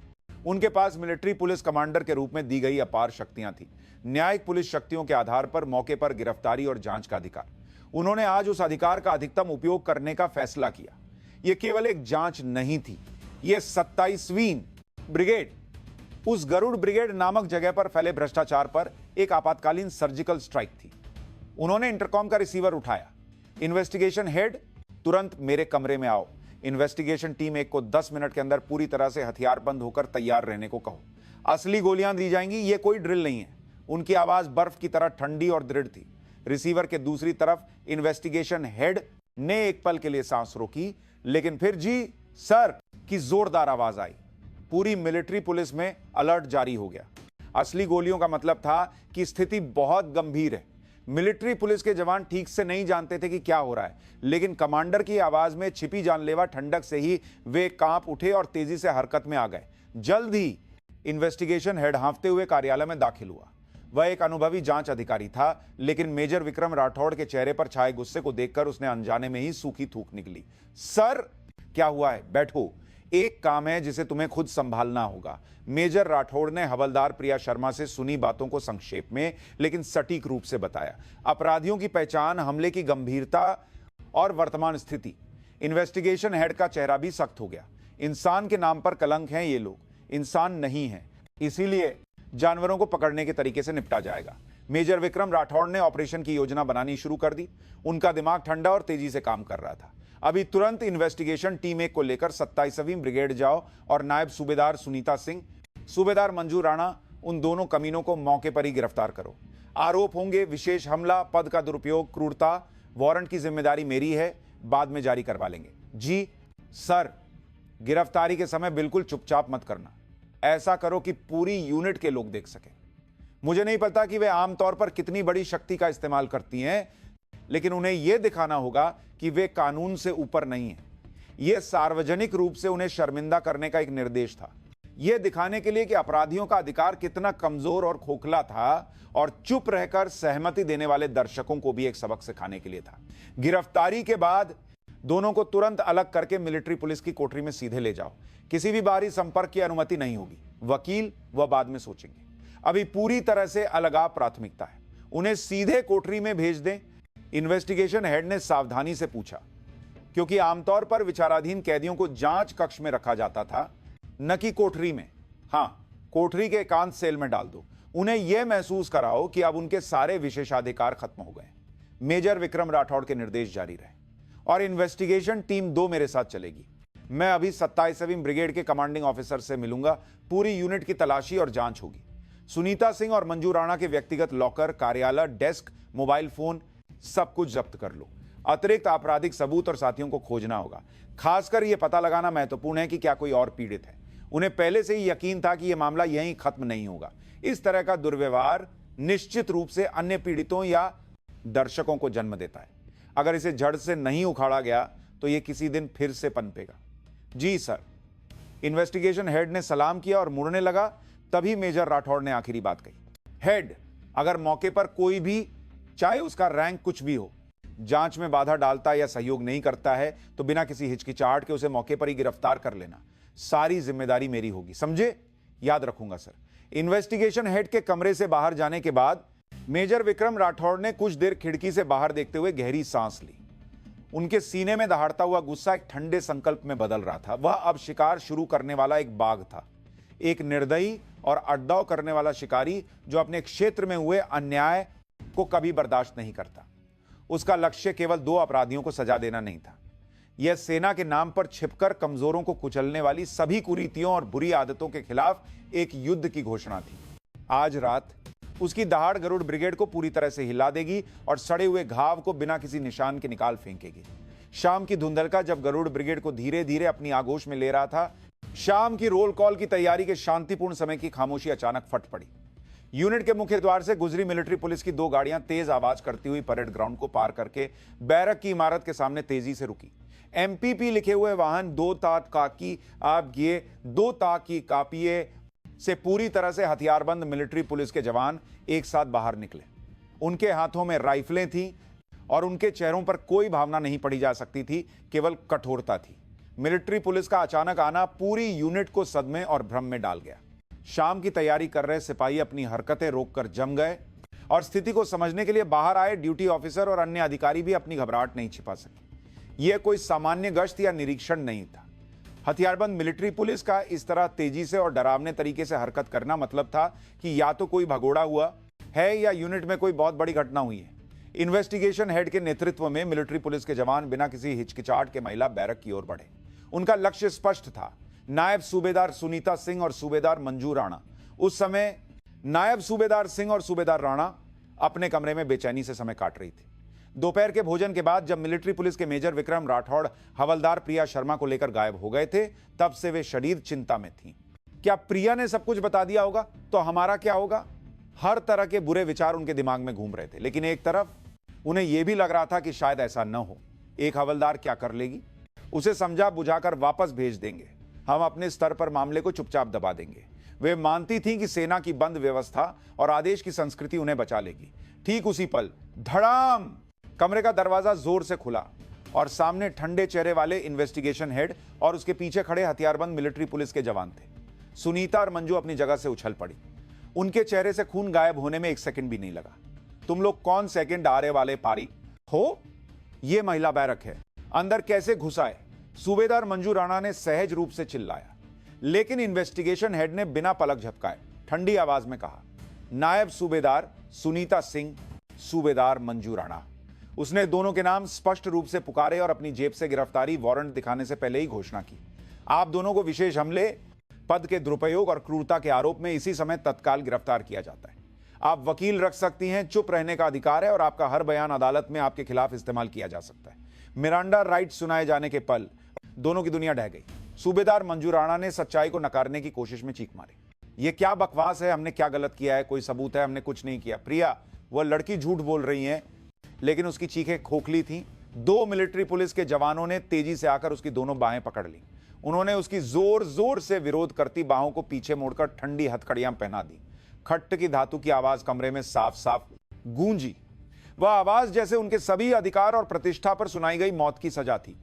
उनके पास मिलिट्री पुलिस कमांडर के रूप में दी गई अपार शक्तियां थी, न्यायिक पुलिस शक्तियों के आधार पर मौके पर गिरफ्तारी और जांच का अधिकार। उन्होंने आज उस अधिकार का अधिकतम उपयोग करने का फैसला किया। यह केवल एक जांच नहीं थी, यह 27वीं ब्रिगेड, उस गरुड़ ब्रिगेड नामक जगह पर फैले भ्रष्टाचार पर एक आपातकालीन सर्जिकल स्ट्राइक थी। उन्होंने इंटरकॉम का रिसीवर उठाया। इन्वेस्टिगेशन हेड, तुरंत मेरे कमरे में आओ। इन्वेस्टिगेशन टीम 1 को 10 मिनट के अंदर पूरी तरह से हथियारबंद होकर तैयार रहने को कहो। असली गोलियां दी जाएंगी, यह कोई ड्रिल नहीं है। उनकी आवाज बर्फ की तरह ठंडी और दृढ़ थी। रिसीवर के दूसरी तरफ इन्वेस्टिगेशन हेड ने एक पल के लिए सांस रोकी, लेकिन फिर जी सर की जोरदार आवाज आई। पूरी मिलिट्री पुलिस में अलर्ट जारी हो गया। असली गोलियों का मतलब था कि स्थिति बहुत गंभीर है। मिलिट्री पुलिस के जवान ठीक से नहीं जानते थे कि क्या हो रहा है, लेकिन कमांडर की आवाज में छिपी जानलेवा ठंडक से ही वे कांप उठे और तेजी से हरकत में आ गए। जल्द ही इन्वेस्टिगेशन हेड हाँफते हुए कार्यालय में दाखिल हुआ। वह एक अनुभवी जांच अधिकारी था, लेकिन मेजर विक्रम राठौड़ के चेहरे पर छाए गुस्से को देखकर उसने अनजाने में ही सूखी थूक निकली। सर, क्या हुआ है? बैठो, एक काम है जिसे तुम्हें खुद संभालना होगा। मेजर राठौड़ ने हवलदार प्रिया शर्मा से सुनी बातों को संक्षेप में लेकिन सटीक रूप से बताया। अपराधियों की पहचान, हमले की गंभीरता और वर्तमान स्थिति। इन्वेस्टिगेशन हेड का चेहरा भी सख्त हो गया। इंसान के नाम पर कलंक हैं ये लोग, इंसान नहीं हैं, इसीलिए जानवरों को पकड़ने के तरीके से निपटा जाएगा। मेजर विक्रम राठौड़ ने ऑपरेशन की योजना बनानी शुरू कर दी। उनका दिमाग ठंडा और तेजी से काम कर रहा था। अभी तुरंत इन्वेस्टिगेशन टीम 1 को लेकर 27वीं ब्रिगेड जाओ और नायब सूबेदार सुनीता सिंह, सूबेदार मंजू राणा, उन दोनों कमीनों को मौके पर ही गिरफ्तार करो। आरोप होंगे विशेष हमला, पद का दुरुपयोग, क्रूरता। वारंट की जिम्मेदारी मेरी है, बाद में जारी करवा लेंगे। जी सर। गिरफ्तारी के समय बिल्कुल चुपचाप मत करना, ऐसा करो कि पूरी यूनिट के लोग देख सकें। मुझे नहीं पता कि वे आमतौर पर कितनी बड़ी शक्ति का इस्तेमाल करती हैं, लेकिन उन्हें यह दिखाना होगा कि वे कानून से ऊपर नहीं हैं। यह सार्वजनिक रूप से उन्हें शर्मिंदा करने का एक निर्देश था, यह दिखाने के लिए कि अपराधियों का अधिकार कितना कमजोर और खोखला था, और चुप रहकर सहमति देने वाले दर्शकों को भी एक सबक सिखाने के लिए था। गिरफ्तारी के बाद दोनों को तुरंत अलग करके मिलिट्री पुलिस की कोठरी में सीधे ले जाओ। किसी भी बाहरी संपर्क की अनुमति नहीं होगी। वकील वह बाद में सोचेंगे। अभी पूरी तरह से अलगाव प्राथमिकता है। उन्हें सीधे कोठरी में भेज दें। इन्वेस्टिगेशन हेड ने सावधानी से पूछा, क्योंकि आमतौर पर विचाराधीन कैदियों को जांच कक्ष में रखा जाता था, न कि कोठरी में। हां, कोठरी के एकांत सेल में डाल दो। उन्हें यह महसूस कराओ कि अब उनके सारे विशेषाधिकार खत्म हो गए। मेजर विक्रम राठौड़ के निर्देश जारी रहे और इन्वेस्टिगेशन टीम 2 मेरे साथ चलेगी। मैं अभी 27वीं ब्रिगेड के कमांडिंग ऑफिसर से मिलूंगा। पूरी यूनिट की तलाशी और जांच होगी। सुनीता सिंह और मंजू राणा के व्यक्तिगत लॉकर, कार्यालय, डेस्क, मोबाइल फोन, सब कुछ जब्त कर लो। अतिरिक्त आपराधिक सबूत और साथियों को खोजना होगा। खासकर यह पता लगाना महत्वपूर्ण है कि क्या कोई और पीड़ित है। उन्हें पहले से ही यकीन था कि यह मामला यहीं खत्म नहीं होगा। इस तरह का दुर्व्यवहार निश्चित रूप से अन्य पीड़ितों या दर्शकों को जन्म देता है। अगर इसे जड़ से नहीं उखाड़ा गया तो यह किसी दिन फिर से पनपेगा। जी सर। इन्वेस्टिगेशन हेड ने सलाम किया और मुड़ने लगा। तभी मेजर राठौड़ ने आखिरी बात कही। हेड, अगर मौके पर कोई भी, चाहे उसका रैंक कुछ भी हो, जांच में बाधा डालता या सहयोग नहीं करता है तो बिना किसी हिचकिचाहट के उसे मौके पर ही गिरफ्तार कर लेना। सारी जिम्मेदारी मेरी होगी, समझे? याद रखूंगा सर। इन्वेस्टिगेशन हेड के कमरे से बाहर जाने के बाद मेजर विक्रम राठौड़ ने कुछ देर खिड़की से बाहर देखते हुए गहरी सांस ली। उनके सीने में दहाड़ता हुआ गुस्सा एक ठंडे संकल्प में बदल रहा था। वह अब शिकार शुरू करने वाला एक बाघ था, एक निर्दयी और अड्डाव करने वाला शिकारी जो अपने क्षेत्र में हुए अन्याय को कभी बर्दाश्त नहीं करता। उसका लक्ष्य केवल 2 अपराधियों को सजा देना नहीं था। यह सेना के नाम पर छिपकर कमजोरों को कुचलने वाली सभी कुरीतियों और बुरी आदतों के खिलाफ एक युद्ध की घोषणा थी। आज रात उसकी दहाड़ गरुड़ ब्रिगेड को पूरी तरह से हिला देगी और सड़े हुए घाव को बिना किसी निशान के निकाल फेंकेगी। शाम की धुंधलका जब गरुड़ ब्रिगेड को धीरे धीरे अपनी आगोश में ले रहा था, शाम की रोल कॉल की तैयारी के शांतिपूर्ण समय की खामोशी अचानक फट पड़ी। यूनिट के मुख्य द्वार से गुजरी मिलिट्री पुलिस की 2 गाड़ियां तेज आवाज करती हुई परेड ग्राउंड को पार करके बैरक की इमारत के सामने तेजी से रुकी। एमपीपी लिखे हुए वाहन 2 ताक काकी आप गिए 2 ताक की कापिये से पूरी तरह से हथियारबंद मिलिट्री पुलिस के जवान एक साथ बाहर निकले। उनके हाथों में राइफलें थीं और उनके चेहरों पर कोई भावना नहीं पढ़ी जा सकती थी, केवल कठोरता थी। मिलिट्री पुलिस का अचानक आना पूरी यूनिट को सदमे और भ्रम में डाल गया। शाम की तैयारी कर रहे सिपाही अपनी हरकतें रोककर जम गए और स्थिति को समझने के लिए बाहर आए ड्यूटी ऑफिसर और अन्य अधिकारी भी अपनी घबराहट नहीं छिपा सके। यह कोई सामान्य गश्त या निरीक्षण नहीं था। हथियारबंद मिलिट्री पुलिस का इस तरह तेजी से और डरावने तरीके से हरकत करना मतलब था कि या तो कोई भगोड़ा हुआ है या यूनिट में कोई बहुत बड़ी घटना हुई है। इन्वेस्टिगेशन हेड के नेतृत्व में मिलिट्री पुलिस के जवान बिना किसी हिचकिचाहट के महिला बैरक की ओर बढ़े। उनका लक्ष्य स्पष्ट था, नायब सूबेदार सुनीता सिंह और सूबेदार मंजू राणा। उस समय नायब सूबेदार सिंह और सूबेदार राणा अपने कमरे में बेचैनी से समय काट रही थी। दोपहर के भोजन के बाद जब मिलिट्री पुलिस के मेजर विक्रम राठौड़ हवलदार प्रिया शर्मा को लेकर गायब हो गए थे, तब से वे शदीद चिंता में थीं। क्या प्रिया ने सब कुछ बता दिया होगा तो हमारा क्या होगा? हर तरह के बुरे विचार उनके दिमाग में घूम रहे थे, लेकिन एक तरफ उन्हें यह भी लग रहा था कि शायद ऐसा न हो। एक हवलदार क्या कर लेगी? उसे समझा बुझाकर वापस भेज देंगे। हम अपने स्तर पर मामले को चुपचाप दबा देंगे। वे मानती थीं कि सेना की बंद व्यवस्था और आदेश की संस्कृति उन्हें बचा लेगी। ठीक उसी पल धड़ाम कमरे का दरवाजा जोर से खुला और सामने ठंडे चेहरे वाले इन्वेस्टिगेशन हेड और उसके पीछे खड़े हथियारबंद मिलिट्री पुलिस के जवान थे। सुनीता और मंजू अपनी जगह से उछल पड़ी। उनके चेहरे से खून गायब होने में 1 सेकंड भी नहीं लगा। तुम लोग कौन सेकंड आरे वाले पारी हो? यह महिला बैरक है, अंदर कैसे घुसाए? सूबेदार मंजू राणा ने सहज रूप से चिल्लाया, लेकिन इन्वेस्टिगेशन हेड ने बिना पलक झपकाए ठंडी आवाज में कहा, नायब सूबेदार सुनीता सिंह, सूबेदार मंजू राणा। उसने दोनों के नाम स्पष्ट रूप से पुकारे और अपनी जेब से गिरफ्तारी वारंट दिखाने से पहले ही घोषणा की। आप दोनों को विशेष हमले, पद के दुरुपयोग और क्रूरता के आरोप में इसी समय तत्काल गिरफ्तार किया जाता है। आप वकील रख सकती हैं, चुप रहने का अधिकार है और आपका हर बयान अदालत में आपके खिलाफ इस्तेमाल किया जा सकता है। मिरांडा राइट सुनाए जाने के पल दोनों की दुनिया ढह गई। सूबेदार मंजू राणा ने सच्चाई को नकारने की कोशिश में चीख मारी, यह क्या बकवास है? हमने क्या गलत किया है? कोई सबूत है? हमने कुछ नहीं किया। प्रिया, वह लड़की झूठ बोल रही है। लेकिन उसकी चीखें खोखली थीं। 2 मिलिट्री पुलिस के जवानों ने तेजी से आकर उसकी दोनों बाहें पकड़ ली। उन्होंने उसकी जोर जोर से विरोध करती बाहों को पीछे मोड़कर ठंडी हथकड़ियां पहना दी। खट्ट की धातु की आवाज कमरे में साफ साफ गूंजी। वह आवाज जैसे उनके सभी अधिकार और प्रतिष्ठा पर सुनाई गई मौत की सजा थी।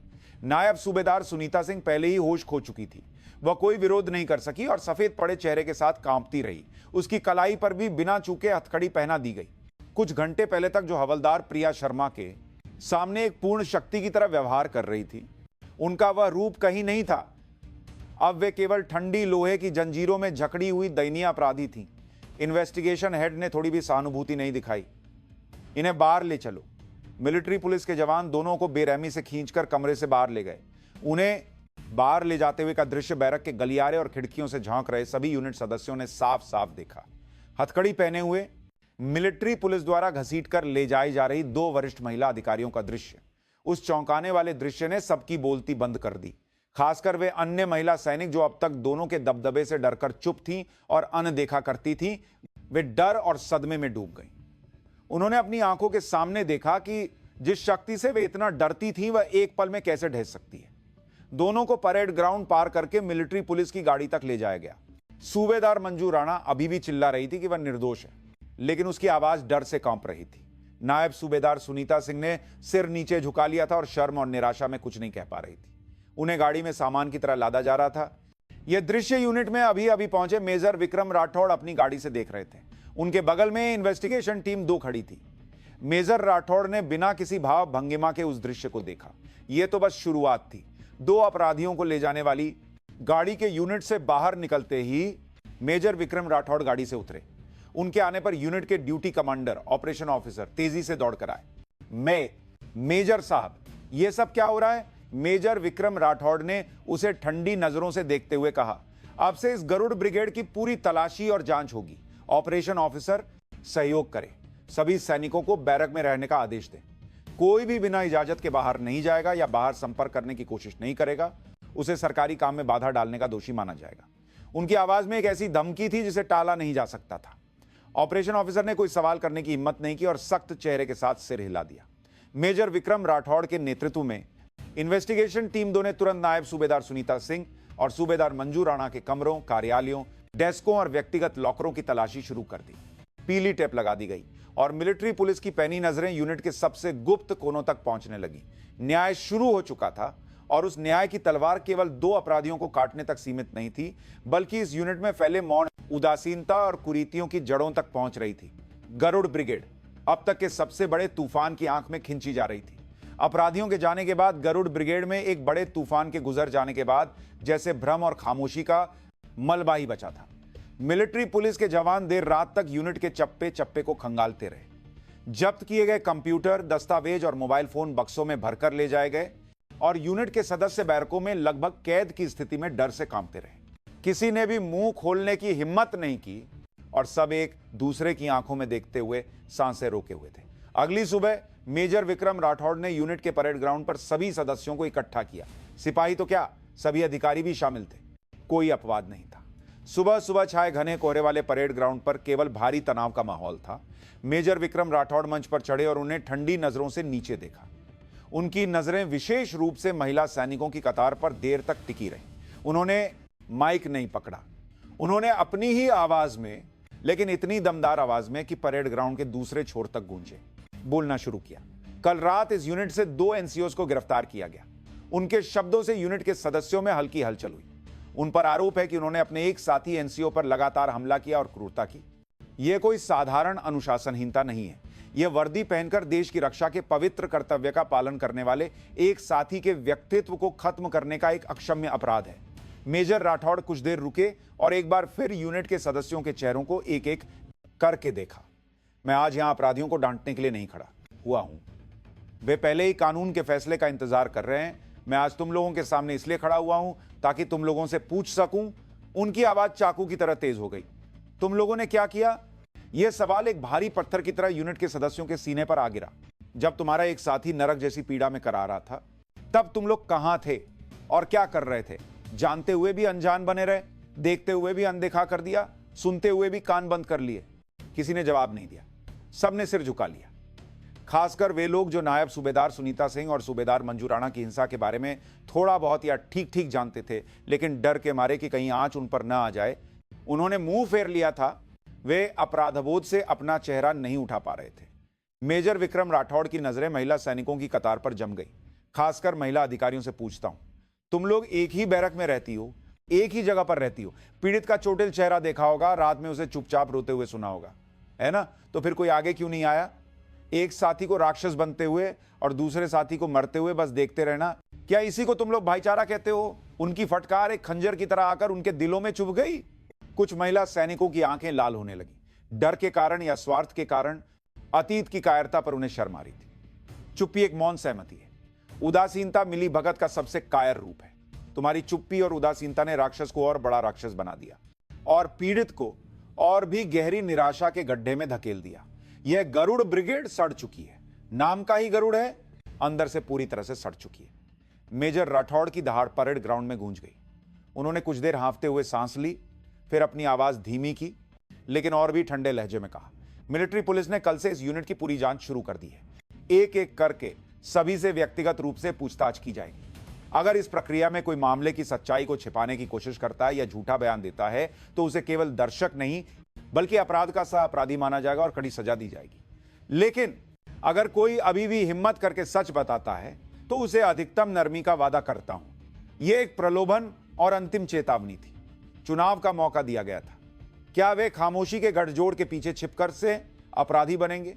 नायब सूबेदार सुनीता सिंह पहले ही होश खो चुकी थी। वह कोई विरोध नहीं कर सकी और सफेद पड़े चेहरे के साथ कांपती रही। उसकी कलाई पर भी बिना चूके हथकड़ी पहना दी गई। कुछ घंटे पहले तक जो हवलदार प्रिया शर्मा के सामने एक पूर्ण शक्ति की तरह व्यवहार कर रही थी, उनका वह रूप कहीं नहीं था। अब वे केवल ठंडी लोहे की जंजीरों में जकड़ी हुई दयनीय अपराधी थीं। इन्वेस्टिगेशन हेड ने थोड़ी भी सहानुभूति नहीं दिखाई। इन्हें बाहर ले चलो। मिलिट्री पुलिस के जवान दोनों को बेरहमी से खींचकर कमरे से बाहर ले गए। उन्हें बाहर ले जाते हुए का दृश्य बैरक के गलियारे और खिड़कियों से झांक रहे सभी यूनिट सदस्यों ने साफ साफ देखा। हथकड़ी पहने हुए मिलिट्री पुलिस द्वारा घसीटकर ले जाई जा रही 2 वरिष्ठ महिला अधिकारियों का दृश्य। उस चौंकाने वाले दृश्य ने सबकी बोलती बंद कर दी, खासकर वे अन्य महिला सैनिक जो अब तक दोनों के दबदबे से डरकर चुप थीं और अनदेखा करती थीं। वे डर और सदमे में डूब गईं। उन्होंने अपनी आंखों के सामने देखा कि जिस शक्ति से वे इतना डरती थीं वह एक पल में कैसे ढह सकती है। दोनों को परेड ग्राउंड पार करके मिलिट्री पुलिस की गाड़ी तक ले जाया गया। सूबेदार मंजू राणा अभी भी चिल्ला रही थी कि वह निर्दोष है, लेकिन उसकी आवाज डर से कांप रही थी। नायब सूबेदार सुनीता सिंह ने सिर नीचे झुका लिया था और शर्म और निराशा में कुछ नहीं कह पा रही थी। उन्हें गाड़ी में सामान की तरह लादा जा रहा था। यह दृश्य यूनिट में अभी अभी पहुंचे मेजर विक्रम राठौड़ अपनी गाड़ी से देख रहे थे। उनके बगल में इन्वेस्टिगेशन टीम 2 खड़ी थी। मेजर राठौड़ ने बिना किसी भाव भंगिमा के उस दृश्य को देखा। यह तो बस शुरुआत थी। 2 अपराधियों को ले जाने वाली गाड़ी के यूनिट से बाहर निकलते ही मेजर विक्रम राठौड़ गाड़ी से उतरे। उनके आने पर यूनिट के ड्यूटी कमांडर, ऑपरेशन ऑफिसर तेजी से दौड़कर आए। मेजर साहब, यह सब क्या हो रहा है? मेजर विक्रम राठौड़ ने उसे ठंडी नजरों से देखते हुए कहा, अब से इस गरुड़ ब्रिगेड की पूरी तलाशी और जांच होगी। ऑपरेशन ऑफिसर सहयोग करें। सभी सैनिकों को बैरक में रहने का आदेश दें। कोई भी बिना इजाजत के बाहर नहीं जाएगा या बाहर संपर्क करने की कोशिश नहीं करेगा, उसे सरकारी काम में बाधा डालने का दोषी माना जाएगा। उनकी आवाज में एक ऐसी धमकी थी जिसे टाला नहीं जा सकता था। ऑपरेशन ऑफिसर ने कोई सवाल करने की हिम्मत नहीं की और सख्त चेहरे के साथ सिर हिला दिया। मेजर विक्रम राठौड़ के नेतृत्व में इन्वेस्टिगेशन टीम 2 ने तुरंत नायब सूबेदार सुनीता सिंह और सूबेदार मंजू राणा के कमरों, कार्यालयों, डेस्कों और व्यक्तिगत लॉकरों की तलाशी शुरू कर दी। पीली टेप लगा दी गई और मिलिट्री पुलिस की पैनी नजरें यूनिट के सबसे गुप्त कोनों तक पहुंचने लगी। न्याय शुरू हो चुका था और उस न्याय की तलवार केवल 2 अपराधियों को काटने तक सीमित नहीं थी, बल्कि इस यूनिट में फैले मौन, उदासीनता और कुरीतियों की जड़ों तक पहुंच रही थी। गरुड़ ब्रिगेड अब तक के सबसे बड़े तूफान की आंख में खिंची जा रही थी। अपराधियों के जाने के बाद गरुड़ ब्रिगेड में एक बड़े तूफान के गुजर जाने के बाद जैसे भ्रम और खामोशी का मलबा ही बचा था। मिलिट्री पुलिस के जवान देर रात तक यूनिट के चप्पे चप्पे को खंगालते रहे। जब्त किए गए कंप्यूटर, दस्तावेज और मोबाइल फोन बक्सों में भरकर ले जाए गए और यूनिट के सदस्य बैरकों में लगभग कैद की स्थिति में डर से कांपते रहे। किसी ने भी मुंह खोलने की हिम्मत नहीं की और सब एक दूसरे की आंखों में देखते हुए सांसें रोके हुए थे। अगली सुबह मेजर विक्रम राठौड़ ने यूनिट के परेड ग्राउंड पर सभी सदस्यों को इकट्ठा किया। सिपाही तो क्या, सभी अधिकारी भी शामिल थे। कोई अपवाद नहीं था। सुबह सुबह छाए घने कोहरे वाले परेड ग्राउंड पर केवल भारी तनाव का माहौल था। मेजर विक्रम राठौड़ मंच पर चढ़े और उन्हें ठंडी नजरों से नीचे देखा। उनकी नजरें विशेष रूप से महिला सैनिकों की कतार पर देर तक टिकी रहीं। उन्होंने माइक नहीं पकड़ा। उन्होंने अपनी ही आवाज में, लेकिन इतनी दमदार आवाज में कि परेड ग्राउंड के दूसरे छोर तक गूंजे, बोलना शुरू किया। कल रात इस यूनिट से 2 एनसीओज को गिरफ्तार किया गया। उनके शब्दों से यूनिट के सदस्यों में हल्की हलचल हुई। उन पर आरोप है कि उन्होंने अपने एक साथी एनसीओ पर लगातार हमला किया और क्रूरता की। यह कोई साधारण अनुशासनहीनता नहीं है, यह वर्दी पहनकर देश की रक्षा के पवित्र कर्तव्य का पालन करने वाले एक साथी के व्यक्तित्व को खत्म करने का एक अक्षम्य अपराध है। मेजर राठौड़ कुछ देर रुके और एक बार फिर यूनिट के सदस्यों के चेहरों को एक एक करके देखा। मैं आज यहां अपराधियों को डांटने के लिए नहीं खड़ा हुआ हूं, वे पहले ही कानून के फैसले का इंतजार कर रहे हैं। मैं आज तुम लोगों के सामने इसलिए खड़ा हुआ हूं ताकि तुम लोगों से पूछ सकूं। उनकी आवाज चाकू की तरह तेज हो गई। तुम लोगों ने क्या किया? यह सवाल एक भारी पत्थर की तरह यूनिट के सदस्यों के सीने पर आ गिरा। जब तुम्हारा एक साथी नरक जैसी पीड़ा में करा रहा था, तब तुम लोग कहां थे और क्या कर रहे थे? जानते हुए भी अनजान बने रहे, देखते हुए भी अनदेखा कर दिया, सुनते हुए भी कान बंद कर लिए। किसी ने जवाब नहीं दिया, सबने सिर झुका लिया। खासकर वे लोग जो नायब सूबेदार सुनीता सिंह और सूबेदार मंजू राणा की हिंसा के बारे में थोड़ा बहुत या ठीक ठीक जानते थे, लेकिन डर के मारे कि कहीं आंच उन पर न आ जाए, उन्होंने मुंह फेर लिया था। वे अपराधबोध से अपना चेहरा नहीं उठा पा रहे थे। मेजर विक्रम राठौड़ की नजरें महिला सैनिकों की कतार पर जम गई। खासकर महिला अधिकारियों से पूछता हूं, तुम लोग एक ही बैरक में रहती हो, एक ही जगह पर रहती हो, पीड़ित का चोटिल चेहरा देखा होगा, रात में उसे चुपचाप रोते हुए सुना होगा, है ना? तो फिर कोई आगे क्यों नहीं आया? एक साथी को राक्षस बनते हुए और दूसरे साथी को मरते हुए बस देखते रहना, क्या इसी को तुम लोग भाईचारा कहते हो? उनकी फटकार एक खंजर की तरह आकर उनके दिलों में चुभ गई। कुछ महिला सैनिकों की आंखें लाल होने लगी। डर के कारण या स्वार्थ के कारण अतीत की कायरता पर उन्हें शर्म आ रही थी। चुप्पी एक मौन सहमति है। उदासीनता मिली भगत का सबसे कायर रूप है। तुम्हारी चुप्पी और उदासीनता ने राक्षस को और बड़ा राक्षस बना दिया और पीड़ित को और भी गहरी निराशा के गड्ढे में धकेल दिया। यह गरुड़ ब्रिगेड सड़ चुकी है। नाम का ही गरुड़ है, अंदर से पूरी तरह से सड़ चुकी है। मेजर राठौड़ की दहाड़ परेड ग्राउंड में गूंज गई। उन्होंने कुछ देर हांफते हुए सांस ली, फिर अपनी आवाज धीमी की, लेकिन और भी ठंडे लहजे में कहा, मिलिट्री पुलिस ने कल से इस यूनिट की पूरी जांच शुरू कर दी है। एक एक करके सभी से व्यक्तिगत रूप से पूछताछ की जाएगी। अगर इस प्रक्रिया में कोई मामले की सच्चाई को छिपाने की कोशिश करता है या झूठा बयान देता है, तो उसे केवल दर्शक नहीं बल्कि अपराध का सह अपराधी माना जाएगा और कड़ी सजा दी जाएगी। लेकिन अगर कोई अभी भी हिम्मत करके सच बताता है, तो उसे अधिकतम नरमी का वादा करता हूं। यह एक प्रलोभन और अंतिम चेतावनी थी। चुनाव का मौका दिया गया था। क्या वे खामोशी के गठजोड़ के पीछे छिपकर से अपराधी बनेंगे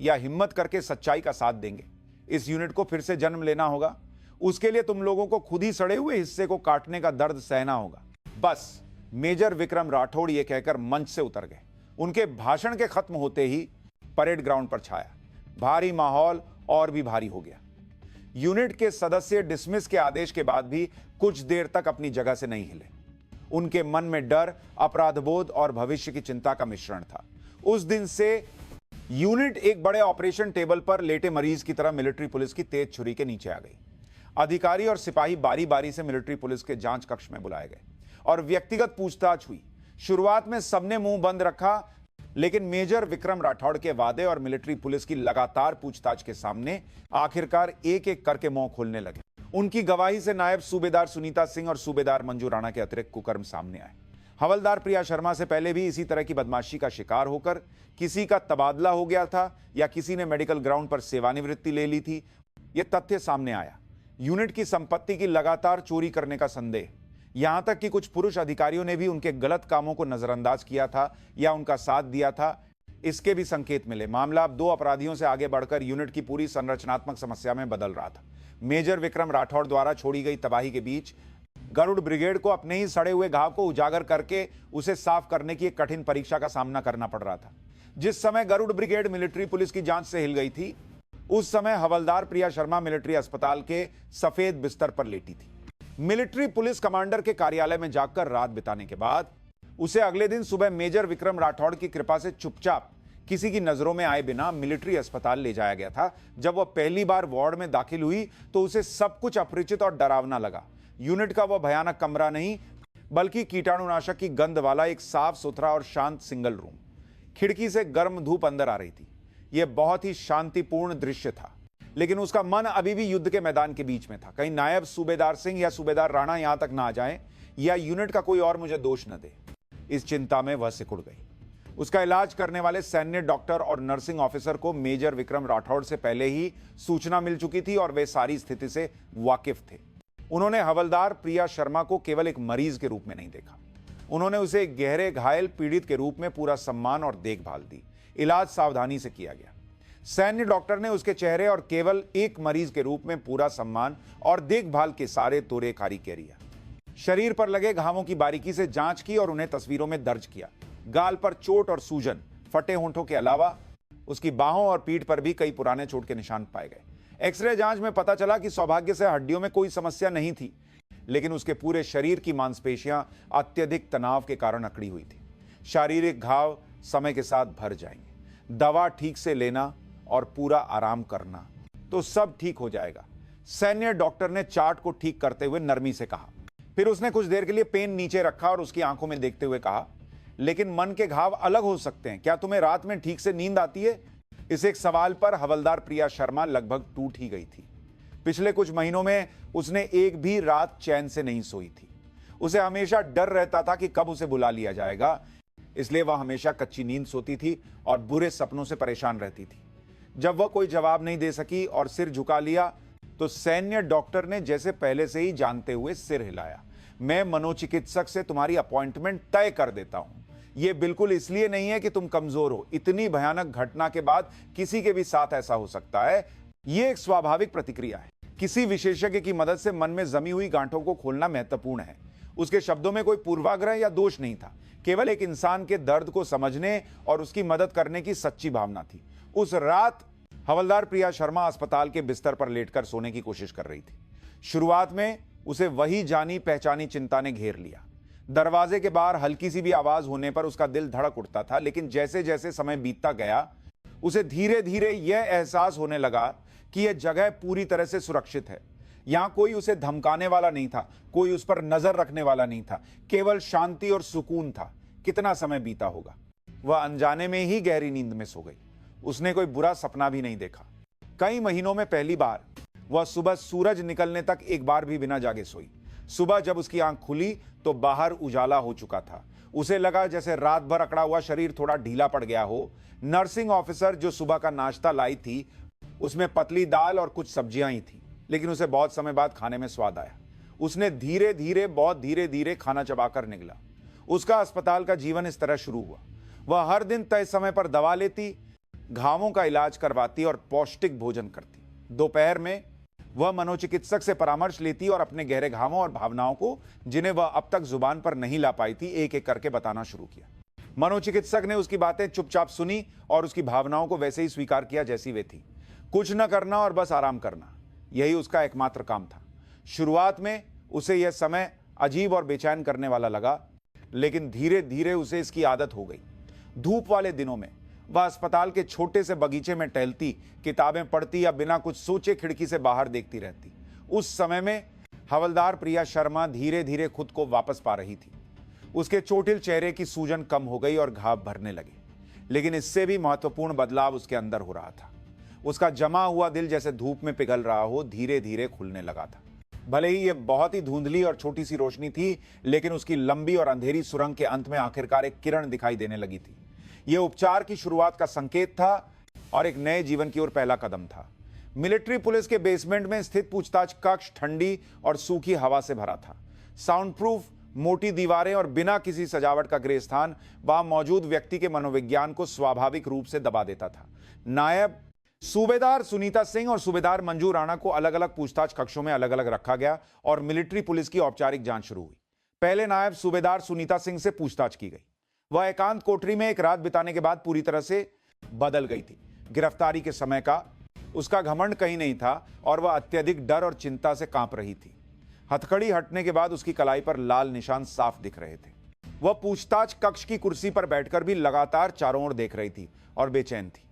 या हिम्मत करके सच्चाई का साथ देंगे? इस यूनिट को फिर से जन्म लेना होगा। उसके लिए तुम लोगों को खुद ही सड़े हुए हिस्से को काटने का दर्द सहना होगा। बस मेजर विक्रम राठौड़ यह कहकर मंच से उतर गए। उनके भाषण के खत्म होते ही परेड ग्राउंड पर छाया भारी माहौल और भी भारी हो गया। यूनिट के सदस्य डिसमिस के आदेश के बाद भी कुछ देर तक अपनी जगह से नहीं हिले। उनके मन में डर, अपराधबोध और भविष्य की चिंता का मिश्रण था। उस दिन से यूनिट एक बड़े ऑपरेशन टेबल पर लेटे मरीज की तरह मिलिट्री पुलिस की तेज छुरी के नीचे आ गई। अधिकारी और सिपाही बारी बारी से मिलिट्री पुलिस के जांच कक्ष में बुलाए गए और व्यक्तिगत पूछताछ हुई। शुरुआत में सबने मुंह बंद रखा, लेकिन मेजर विक्रम राठौड़ के वादे और मिलिट्री पुलिस की लगातार पूछताछ के सामने आखिरकार एक एक करके मुंह खोलने लगे। उनकी गवाही से नायब सूबेदार सुनीता सिंह और सूबेदार मंजू राणा के अतिरिक्त कुकर्म सामने आए। हवलदार प्रिया शर्मा से पहले भी इसी तरह की बदमाशी का शिकार होकर किसी का तबादला हो गया था या किसी ने मेडिकल ग्राउंड पर सेवानिवृत्ति ले ली थी। यह तथ्य सामने आया। यूनिट की संपत्ति की लगातार चोरी करने का संदेह, यहां तक कि कुछ पुरुष अधिकारियों ने भी उनके गलत कामों को नजरअंदाज किया था या उनका साथ दिया था, इसके भी संकेत मिले। मामला अब 2 अपराधियों से आगे बढ़कर यूनिट की पूरी संरचनात्मक समस्या में बदल रहा था। मेजर विक्रम राठौड़ द्वारा छोड़ी गई तबाही के बीच गरुड़ ब्रिगेड को अपने ही सड़े हुए घाव को उजागर करके उसे साफ करने की एक कठिन परीक्षा का सामना करना पड़ रहा था। जिस समय गरुड़ ब्रिगेड मिलिट्री पुलिस की जांच से हिल गई थी, उस समय हवलदार प्रिया शर्मा मिलिट्री अस्पताल के सफेद बिस्तर पर लेटी थी। मिलिट्री पुलिस कमांडर के कार्यालय में जाकर रात बिताने के बाद उसे अगले दिन सुबह मेजर विक्रम राठौड़ की कृपा से चुपचाप किसी की नजरों में आए बिना मिलिट्री अस्पताल ले जाया गया था। जब वह पहली बार वार्ड में दाखिल हुई तो उसे सब कुछ अपरिचित और डरावना लगा। यूनिट का वह भयानक कमरा नहीं, बल्कि कीटाणुनाशक की गंध वाला एक साफ सुथरा और शांत सिंगल रूम। खिड़की से गर्म धूप अंदर आ रही थी। यह बहुत ही शांतिपूर्ण दृश्य था, लेकिन उसका मन अभी भी युद्ध के मैदान के बीच में था। कहीं नायब सूबेदार सिंह या सूबेदार राणा यहां तक ना आ जाएं या यूनिट का कोई और मुझे दोष न दे। इस चिंता में वह सिकुड़ गई। उसका इलाज करने वाले सैन्य डॉक्टर और नर्सिंग ऑफिसर को मेजर विक्रम राठौड़ से पहले ही सूचना मिल चुकी थी और वे सारी स्थिति से वाकिफ थे। उन्होंने हवलदार प्रिया शर्मा को केवल एक मरीज के रूप में नहीं देखा, उन्होंने उसे एक गहरे घायल पीड़ित के रूप में पूरा सम्मान और देखभाल दी। इलाज सावधानी से किया गया। सैन्य डॉक्टर ने उसके चेहरे और केवल एक मरीज के रूप में पूरा सम्मान और देखभाल के सारे तोरे कारी किया। शरीर पर लगे घावों की बारीकी से जांच की और उन्हें तस्वीरों में दर्ज किया। गाल पर चोट और सूजन, फटे होंठों के अलावा उसकी बाहों और पीठ पर भी कई पुराने चोट के निशान पाए गए। एक्सरे जांच में पता चला कि सौभाग्य से हड्डियों में कोई समस्या नहीं थी, लेकिन उसके पूरे शरीर की मांसपेशियां अत्यधिक तनाव के कारण अकड़ी हुई थी। शारीरिक घाव समय के साथ भर जाएंगे। दवा ठीक से लेना और पूरा आराम करना तो सब ठीक हो जाएगा, सैन्य डॉक्टर ने चार्ट को ठीक करते हुए नरमी से कहा। फिर उसने कुछ देर के लिए पेन नीचे रखा और उसकी आंखों में देखते हुए कहा, लेकिन मन के घाव अलग हो सकते हैं, क्या तुम्हें रात में ठीक से नींद आती है? इस एक सवाल पर हवलदार प्रिया शर्मा लगभग टूट ही गई थी। पिछले कुछ महीनों में उसने एक भी रात चैन से नहीं सोई थी। उसे हमेशा डर रहता था कि कब उसे बुला लिया जाएगा, इसलिए वह हमेशा कच्ची नींद सोती थी और बुरे सपनों से परेशान रहती थी। जब वह कोई जवाब नहीं दे सकी और सिर झुका लिया तो सैन्य डॉक्टर ने जैसे पहले से ही जानते हुए सिर हिलाया। मैं मनोचिकित्सक से तुम्हारी अपॉइंटमेंट तय कर देता हूं। यह बिल्कुल इसलिए नहीं है कि तुम कमजोर हो, इतनी भयानक घटना के बाद किसी के भी साथ ऐसा हो सकता है। यह एक स्वाभाविक प्रतिक्रिया है। किसी विशेषज्ञ की मदद से मन में जमी हुई गांठों को खोलना महत्वपूर्ण है। उसके शब्दों में कोई पूर्वाग्रह या दोष नहीं था, केवल एक इंसान के दर्द को समझने और उसकी मदद करने की सच्ची भावना थी। उस रात हवलदार प्रिया शर्मा अस्पताल के बिस्तर पर लेटकर सोने की कोशिश कर रही थी। शुरुआत में उसे वही जानी पहचानी चिंता ने घेर लिया। दरवाजे के बाहर हल्की सी भी आवाज होने पर उसका दिल धड़क उठता था, लेकिन जैसे जैसे समय बीतता गया उसे धीरे धीरे यह एहसास होने लगा कि यह जगह पूरी तरह से सुरक्षित है। यहां कोई उसे धमकाने वाला नहीं था, कोई उस पर नजर रखने वाला नहीं था, केवल शांति और सुकून था। कितना समय बीता होगा, वह अनजाने में ही गहरी नींद में सो गई। उसने कोई बुरा सपना भी नहीं देखा। कई महीनों में पहली बार वह सुबह सूरज निकलने तक एक बार भी बिना जागे सोई। सुबह जब उसकी आंख खुली तो बाहर उजाला हो चुका था। उसे लगा जैसे रात भर अकड़ा हुआ शरीर थोड़ा ढीला पड़ गया हो। नर्सिंग ऑफिसर जो सुबह का नाश्ता लाई थी उसमें पतली दाल और कुछ सब्जियां ही थी, लेकिन उसे बहुत समय बाद खाने में स्वाद आया। उसने बहुत धीरे धीरे खाना चबाकर निकला। उसका अस्पताल का जीवन इस तरह शुरू हुआ। वह हर दिन तय समय पर दवा लेती, घावों का इलाज करवाती और पौष्टिक भोजन करती। दोपहर में वह मनोचिकित्सक से परामर्श लेती और अपने गहरे घावों और भावनाओं को, जिन्हें वह अब तक जुबान पर नहीं ला पाई थी, एक एक करके बताना शुरू किया। मनोचिकित्सक ने उसकी बातें चुपचाप सुनी और उसकी भावनाओं को वैसे ही स्वीकार किया जैसी वे थी। कुछ न करना और बस आराम करना, यही उसका एकमात्र काम था। शुरुआत में उसे यह समय अजीब और बेचैन करने वाला लगा, लेकिन धीरे धीरे उसे इसकी आदत हो गई। धूप वाले दिनों में वह अस्पताल के छोटे से बगीचे में टहलती, किताबें पढ़ती या बिना कुछ सोचे खिड़की से बाहर देखती रहती। उस समय में हवलदार प्रिया शर्मा धीरे धीरे खुद को वापस पा रही थी। उसके चोटिल चेहरे की सूजन कम हो गई और घाव भरने लगे, लेकिन इससे भी महत्वपूर्ण बदलाव उसके अंदर हो रहा था। उसका जमा हुआ दिल जैसे धूप में पिघल रहा हो, धीरे धीरे खुलने लगा था। भले ही यह बहुत ही धुंधली और छोटी सी रोशनी थी, लेकिन उसकी लंबी और अंधेरी सुरंग के अंत में आखिरकार एक किरण दिखाई देने लगी थी। यह उपचार की शुरुआत का संकेत था और एक नए जीवन की ओर पहला कदम था। मिलिट्री पुलिस के बेसमेंट में स्थित पूछताछ कक्ष ठंडी और सूखी हवा से भरा था। साउंड प्रूफ मोटी दीवारें और बिना किसी सजावट का गृह स्थान वहां मौजूद व्यक्ति के मनोविज्ञान को स्वाभाविक रूप से दबा देता था। नायब सूबेदार सुनीता सिंह और सूबेदार मंजू राणा को अलग अलग पूछताछ कक्षों में अलग अलग रखा गया और मिलिट्री पुलिस की औपचारिक जांच शुरू हुई। पहले नायब सूबेदार सुनीता सिंह से पूछताछ की गई। वह एकांत कोठरी में एक रात बिताने के बाद पूरी तरह से बदल गई थी। गिरफ्तारी के समय का उसका घमंड कहीं नहीं था और वह अत्यधिक डर और चिंता से कांप रही थी। हथकड़ी हटने के बाद उसकी कलाई पर लाल निशान साफ दिख रहे थे। वह पूछताछ कक्ष की कुर्सी पर बैठकर भी लगातार चारों ओर देख रही थी और बेचैन थी।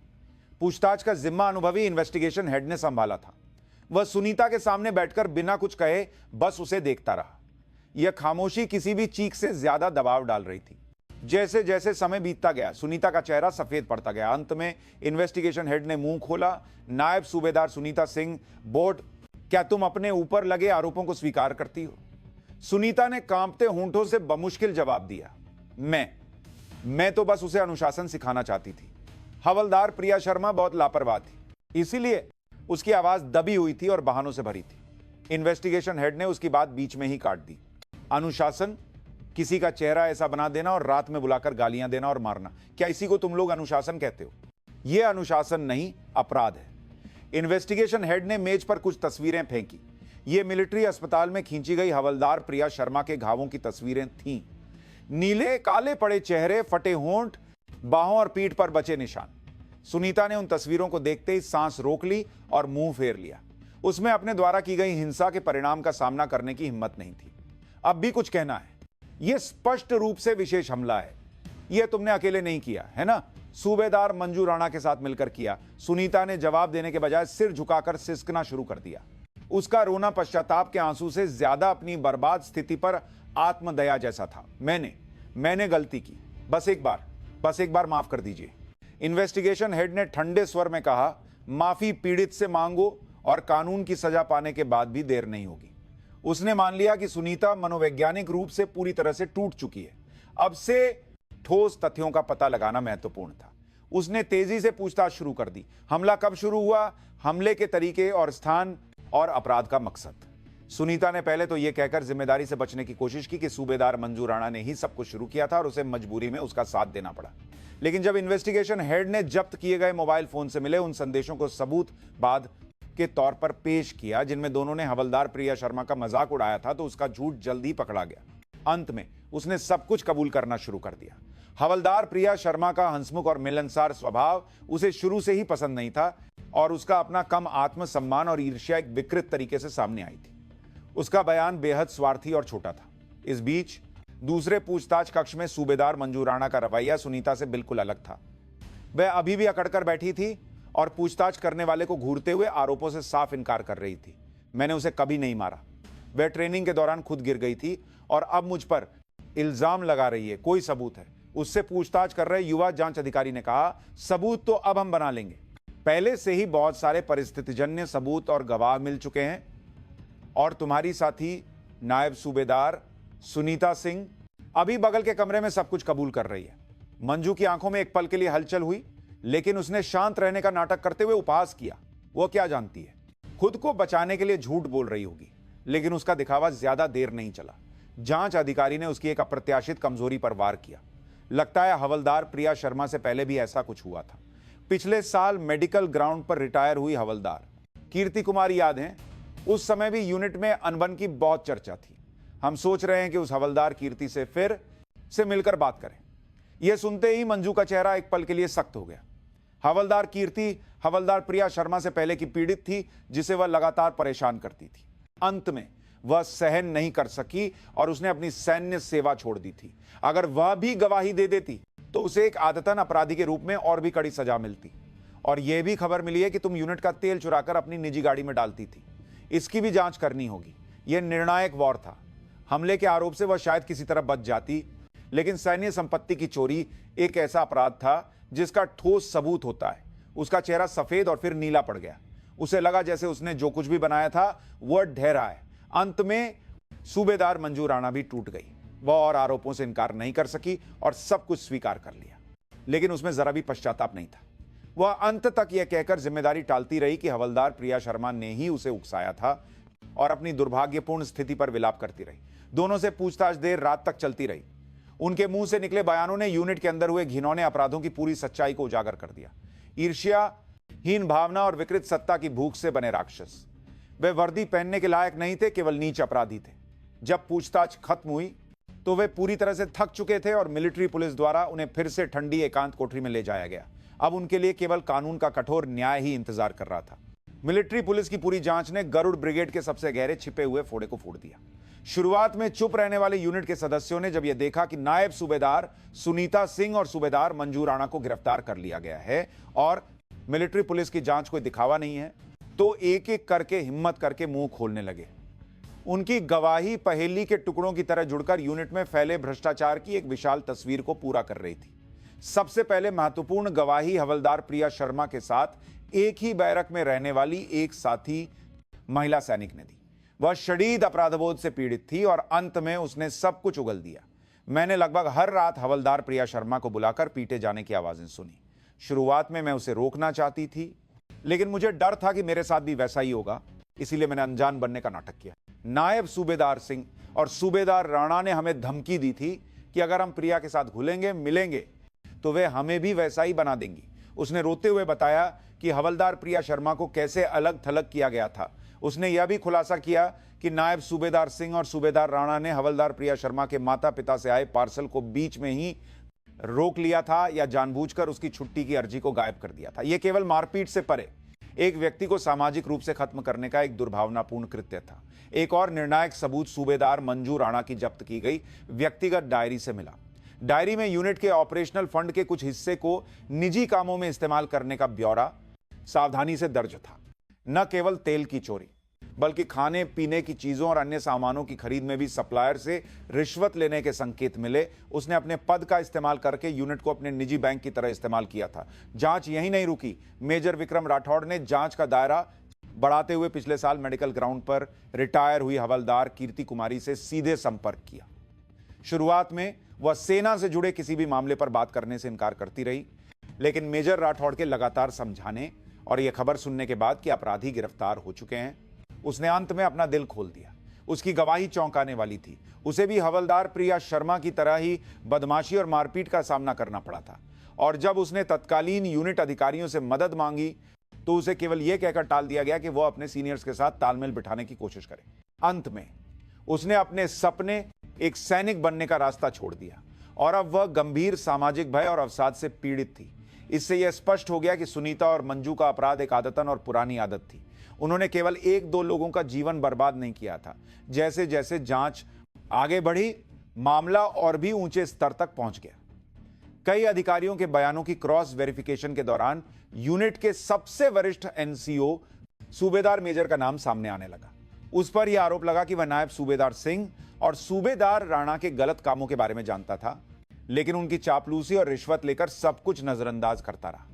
पूछताछ का जिम्मा अनुभवी इन्वेस्टिगेशन हेड ने संभाला था। वह सुनीता के सामने बैठकर बिना कुछ कहे बस उसे देखता रहा। यह खामोशी किसी भी चीख से ज्यादा दबाव डाल रही थी। जैसे जैसे समय बीतता गया, सुनीता का चेहरा सफेद पड़ता गया। अंत में इन्वेस्टिगेशन हेड ने मुंह खोला। नायब सूबेदार सुनीता सिंह, बोर्ड, क्या तुम अपने ऊपर लगे आरोपों को स्वीकार करती हो? सुनीता ने कांपते होंठों से बमुश्किल जवाब दिया, मैं तो बस उसे अनुशासन सिखाना चाहती थी। हवलदार प्रिया शर्मा बहुत लापरवाह थी, इसीलिए उसकी आवाज दबी हुई थी और बहानों से भरी थी। इन्वेस्टिगेशन हेड ने उसकी बात बीच में ही काट दी। अनुशासन, किसी का चेहरा ऐसा बना देना और रात में बुलाकर गालियां देना और मारना, क्या इसी को तुम लोग अनुशासन कहते हो? यह अनुशासन नहीं, अपराध है। इन्वेस्टिगेशन हेड ने मेज पर कुछ तस्वीरें फेंकी। ये मिलिट्री अस्पताल में खींची गई हवलदार प्रिया शर्मा के घावों की तस्वीरें थीं। नीले काले पड़े चेहरे, फटे होंठ, बाहों और पीठ पर बचे निशान। सुनीता ने उन तस्वीरों को देखते ही सांस रोक ली और मुंह फेर लिया। उसमें अपने द्वारा की गई हिंसा के परिणाम का सामना करने की हिम्मत नहीं थी। अब भी कुछ कहना है? यह स्पष्ट रूप से विशेष हमला है। यह तुमने अकेले नहीं किया है ना, सूबेदार मंजू राणा के साथ मिलकर किया। सुनीता ने जवाब देने के बजाय सिर झुकाकर सिसकना शुरू कर दिया। उसका रोना पश्चाताप के आंसू से ज्यादा अपनी बर्बाद स्थिति पर आत्मदया जैसा था। मैंने गलती की, बस एक बार माफ कर दीजिए। इन्वेस्टिगेशन हेड ने ठंडे स्वर में कहा, माफी पीड़ित से मांगो और कानून की सजा पाने के बाद भी देर नहीं होगी। उसने मान लिया कि सुनीता मनोवैज्ञानिक रूप से पूरी तरह से टूट चुकी है। अब से ठोस तथ्यों का पता लगाना महत्वपूर्ण था। उसने तेजी से पूछताछ शुरू कर दी। हमला कब शुरू हुआ, हमले के तरीके और स्थान और अपराध का मकसद। सुनीता ने पहले तो यह कहकर जिम्मेदारी से बचने की कोशिश की कि सूबेदार मंजू राणा ने ही सब कुछ शुरू किया था और उसे मजबूरी में उसका साथ देना पड़ा। लेकिन जब इन्वेस्टिगेशन हेड ने जब्त किए गए मोबाइल फोन से मिले उन संदेशों को सबूत बाद के तौर पर पेश किया जिनमें दोनों ने हवलदार प्रिया शर्मा का मजाक उड़ाया था, तो उसका झूठ जल्द ही पकड़ा गया। अंत में उसने सब कुछ कबूल करना शुरू कर दिया। हवलदार प्रिया शर्मा का हंसमुख और मिलनसार स्वभाव उसे शुरू से ही पसंद नहीं था और उसका अपना कम आत्मसम्मान और ईर्ष्या एक विकृत तरीके से सामने आई थी। उसका बयान बेहद स्वार्थी और छोटा था। इस बीच दूसरे पूछताछ कक्ष में सूबेदार मंजू राणा का रवैया सुनीता से बिल्कुल अलग था। वह अभी भी अकड़कर बैठी थी और पूछताछ करने वाले को घूरते हुए आरोपों से साफ इनकार कर रही थी। मैंने उसे कभी नहीं मारा। वह ट्रेनिंग के दौरान खुद गिर गई थी और अब मुझ पर इल्जाम लगा रही है। कोई सबूत है? उससे पूछताछ कर रहे युवा जांच अधिकारी ने कहा, सबूत तो अब हम बना लेंगे। पहले से ही बहुत सारे परिस्थितिजन्य सबूत और गवाह मिल चुके हैं और तुम्हारी साथी नायब सूबेदार सुनीता सिंह अभी बगल के कमरे में सब कुछ कबूल कर रही है। मंजू की आंखों में एक पल के लिए हलचल हुई, लेकिन उसने शांत रहने का नाटक करते हुए उपहास किया। वो क्या जानती है, खुद को बचाने के लिए झूठ बोल रही होगी। लेकिन उसका दिखावा ज्यादा देर नहीं चला। जांच अधिकारी ने उसकी एक अप्रत्याशित कमजोरी पर वार किया। लगता है हवलदार प्रिया शर्मा से पहले भी ऐसा कुछ हुआ था। पिछले साल मेडिकल ग्राउंड पर रिटायर हुई हवलदार कीर्ति कुमारी याद है? उस समय भी यूनिट में अनबन की बहुत चर्चा थी। हम सोच रहे हैं कि उस हवलदार कीर्ति से फिर से मिलकर बात करें। यह सुनते ही मंजू का चेहरा एक पल के लिए सख्त हो गया। हवलदार कीर्ति हवलदार प्रिया शर्मा से पहले की पीड़ित थी, जिसे वह लगातार परेशान करती थी। अंत में वह सहन नहीं कर सकी और उसने अपनी सैन्य सेवा छोड़ दी थी। अगर वह भी गवाही दे देती तो उसे एक आदतन अपराधी के रूप में और भी कड़ी सजा मिलती। और यह भी खबर मिली है कि तुम यूनिट का तेल चुराकर अपनी निजी गाड़ी में डालती थी। इसकी भी जांच करनी होगी। यह निर्णायक वार था। हमले के आरोप से वह शायद किसी तरह बच जाती, लेकिन सैन्य संपत्ति की चोरी एक ऐसा अपराध था जिसका ठोस सबूत होता है। उसका चेहरा सफेद और फिर नीला पड़ गया। उसे लगा जैसे उसने जो कुछ भी बनाया था वह ढह है। अंत में सूबेदार मंजू राणा भी टूट गई। वह और आरोपों से इनकार नहीं कर सकी और सब कुछ स्वीकार कर लिया। लेकिन उसमें जरा भी पश्चाताप नहीं था। वह अंत तक यह कहकर जिम्मेदारी टालती रही कि हवलदार प्रिया शर्मा ने ही उसे उकसाया था और अपनी दुर्भाग्यपूर्ण स्थिति पर विलाप करती रही। दोनों से पूछताछ देर रात तक चलती रही। उनके मुंह से निकले बयानों ने यूनिट के अंदर हुए घिनौने अपराधों की पूरी सच्चाई को उजागर कर दिया। ईर्ष्याहीन भावना और विकृत सत्ता की भूख से बने राक्षस। वे वर्दी पहनने के लायक नहीं थे, केवल नीच अपराधी थे। जब पूछताछ खत्म हुई तो वे पूरी तरह से थक चुके थे और मिलिट्री पुलिस द्वारा उन्हें फिर से ठंडी एकांत कोठरी में ले जाया गया। अब उनके लिए केवल कानून का कठोर न्याय ही इंतजार कर रहा था। मिलिट्री पुलिस की पूरी जांच ने गरुड़ ब्रिगेड के सबसे गहरे छिपे हुए फोड़े को फोड़ दिया। शुरुआत में चुप रहने वाले यूनिट के सदस्यों ने जब यह देखा कि नायब सूबेदार सुनीता सिंह और सूबेदार मंजू राणा को गिरफ्तार कर लिया गया है और मिलिट्री पुलिस की जांच कोई दिखावा नहीं है, तो एक एक करके हिम्मत करके मुंह खोलने लगे। उनकी गवाही पहेली के टुकड़ों की तरह जुड़कर यूनिट में फैले भ्रष्टाचार की एक विशाल तस्वीर को पूरा कर रही थी। सबसे पहले महत्वपूर्ण गवाही हवलदार प्रिया शर्मा के साथ एक ही बैरक में रहने वाली एक साथी महिला सैनिक ने दी। वह शदीद अपराधबोध से पीड़ित थी और अंत में उसने सब कुछ उगल दिया। मैंने लगभग हर रात हवलदार प्रिया शर्मा को बुलाकर पीटे जाने की आवाजें सुनी। शुरुआत में मैं उसे रोकना चाहती थी, लेकिन मुझे डर था कि मेरे साथ भी वैसा ही होगा, इसीलिए मैंने अनजान बनने का नाटक किया। नायब सूबेदार सिंह और सूबेदार राणा ने हमें धमकी दी थी कि अगर हम प्रिया के साथ घुलेंगे मिलेंगे तो वे हमें भी वैसा ही बना देंगी। उसने रोते हुए बताया कि हवलदार प्रिया शर्मा को कैसे अलग थलग किया गया था। उसने यह भी खुलासा किया कि नायब सूबेदार सिंह और सूबेदार राणा ने हवलदार प्रिया शर्मा के माता पिता से आए पार्सल को बीच में ही रोक लिया था या जानबूझकर उसकी छुट्टी की अर्जी को गायब कर दिया था। यह केवल मारपीट से परे एक व्यक्ति को सामाजिक रूप से खत्म करने का एक दुर्भावनापूर्ण कृत्य था। एक और निर्णायक सबूत सूबेदार मंजू राणा की जब्त की गई व्यक्तिगत डायरी से मिला। डायरी में यूनिट के ऑपरेशनल फंड के कुछ हिस्से को निजी कामों में इस्तेमाल करने का ब्यौरा सावधानी से दर्ज था। न केवल तेल की चोरी, बल्कि खाने पीने की चीजों और अन्य सामानों की खरीद में भी सप्लायर से रिश्वत लेने के संकेत मिले। उसने अपने पद का इस्तेमाल करके यूनिट को अपने निजी बैंक की तरह इस्तेमाल किया था। जांच यहीं नहीं रुकी। मेजर विक्रम राठौड़ ने जांच का दायरा बढ़ाते हुए पिछले साल मेडिकल ग्राउंड पर रिटायर हुई हवलदार कीर्ति कुमारी से सीधे संपर्क किया। शुरुआत में वह सेना से जुड़े किसी भी मामले पर बात करने से इनकार करती रही, लेकिन मेजर राठौड़ के लगातार समझाने और यह खबर सुनने के बाद कि अपराधी गिरफ्तार हो चुके हैं, उसने अंत में अपना दिल खोल दिया। उसकी गवाही चौंकाने वाली थी। उसे भी हवलदार प्रिया शर्मा की तरह ही बदमाशी और मारपीट का सामना करना पड़ा था। और जब उसने तत्कालीन यूनिट अधिकारियों से मदद मांगी तो उसे केवल यह कहकर टाल दिया गया कि वह अपने सीनियर्स के साथ तालमेल बिठाने की कोशिश करे। अंत में उसने अपने सपने एक सैनिक बनने का रास्ता छोड़ दिया और अब वह गंभीर सामाजिक भय और अवसाद से पीड़ित थी। इससे यह स्पष्ट हो गया कि सुनीता और मंजू का अपराध एक आदतन और पुरानी आदत थी। उन्होंने केवल एक दो लोगों का जीवन बर्बाद नहीं किया था। जैसे जैसे जांच आगे बढ़ी, मामला और भी ऊंचे स्तर तक पहुंच गया। कई अधिकारियों के बयानों की क्रॉस वेरिफिकेशन के दौरान यूनिट के सबसे वरिष्ठ एनसीओ सूबेदार मेजर का नाम सामने आने लगा। उस पर यह आरोप लगा कि वह नायब सूबेदार सिंह और सूबेदार राणा के गलत कामों के बारे में जानता था, लेकिन उनकी चापलूसी और रिश्वत लेकर सब कुछ नजरअंदाज करता रहा।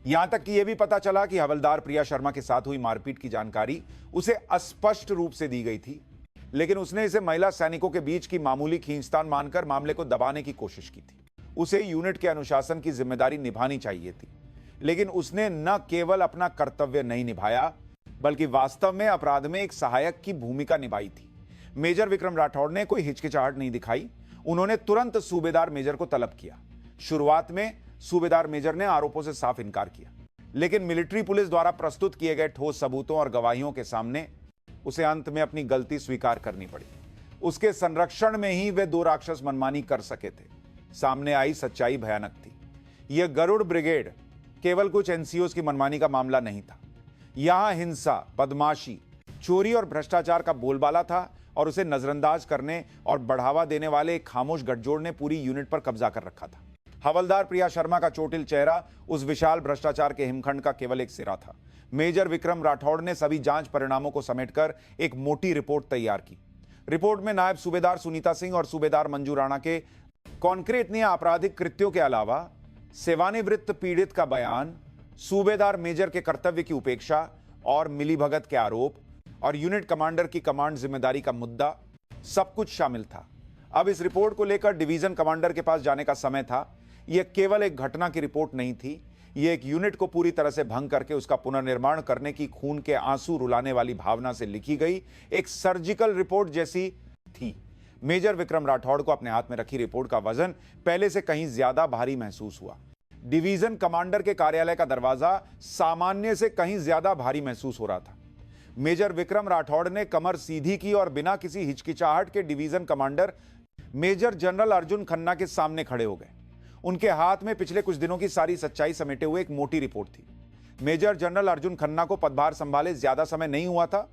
यहां तक कि यह भी पता चला कि हवलदार प्रिया शर्मा के साथ हुई मारपीट की जानकारी उसे अस्पष्ट रूप से दी गई थी, लेकिन उसने इसे महिला सैनिकों के बीच की मामूली खींचतान मानकर मामले को दबाने की कोशिश की थी। उसे यूनिट के अनुशासन की जिम्मेदारी निभानी चाहिए थी, लेकिन उसने न केवल अपना कर्तव्य नहीं निभाया, बल्कि वास्तव में अपराध में एक सहायक की भूमिका निभाई थी। मेजर विक्रम राठौड़ ने कोई हिचकिचाहट नहीं दिखाई। उन्होंने तुरंत सूबेदार मेजर को तलब किया। शुरुआत में सूबेदार मेजर ने आरोपों से साफ इनकार किया, लेकिन मिलिट्री पुलिस द्वारा प्रस्तुत किए गए ठोस सबूतों और गवाहियों के सामने उसे अंत में अपनी गलती स्वीकार करनी पड़ी। उसके संरक्षण में ही वे दो राक्षस मनमानी कर सके थे। सामने आई सच्चाई भयानक थी। यह गरुड़ ब्रिगेड केवल कुछ एनसीओ की मनमानी का मामला नहीं था। यहां हिंसा, बदमाशी, चोरी और भ्रष्टाचार का बोलबाला था और उसे नजरअंदाज करने और बढ़ावा देने वाले एक खामोश गठजोड़ ने पूरी यूनिट पर कब्जा कर रखा था। हवलदार प्रिया शर्मा का चोटिल चेहरा उस विशाल भ्रष्टाचार के हिमखंड का केवल एक सिरा था। मेजर विक्रम राठौड़ ने सभी जांच परिणामों को समेटकर एक मोटी रिपोर्ट तैयार की। रिपोर्ट में नायब सूबेदार सुनीता सिंह और सूबेदार मंजू राणा के कॉन्क्रीट आपराधिक कृत्यों के अलावा सेवानिवृत्त पीड़ित का बयान, सूबेदार मेजर के कर्तव्य की उपेक्षा और मिलीभगत के आरोप और यूनिट कमांडर की कमांड जिम्मेदारी का मुद्दा सब कुछ शामिल था। अब इस रिपोर्ट को लेकर डिवीजन कमांडर के पास जाने का समय था। यह केवल एक घटना की रिपोर्ट नहीं थी, यह एक यूनिट को पूरी तरह से भंग करके उसका पुनर्निर्माण करने की खून के आंसू रुलाने वाली भावना से लिखी गई एक सर्जिकल रिपोर्ट जैसी थी। मेजर विक्रम राठौड़ को अपने हाथ में रखी रिपोर्ट का वजन पहले से कहीं ज्यादा भारी महसूस हुआ। डिवीजन कमांडर के कार्यालय का दरवाजा सामान्य से कहीं ज्यादा भारी महसूस हो रहा था। मेजर विक्रम राठौड़ ने कमर सीधी की और बिना किसी हिचकिचाहट के division commander major general Arjun Khanna के सामने खड़े हो गए। उनके हाथ में पिछले कुछ दिनों की सारी सच्चाई समेटे हुए एक मोटी रिपोर्ट थी। मेजर जनरल अर्जुन खन्ना को पदभार संभाले ज्यादा समय नहीं हुआ था,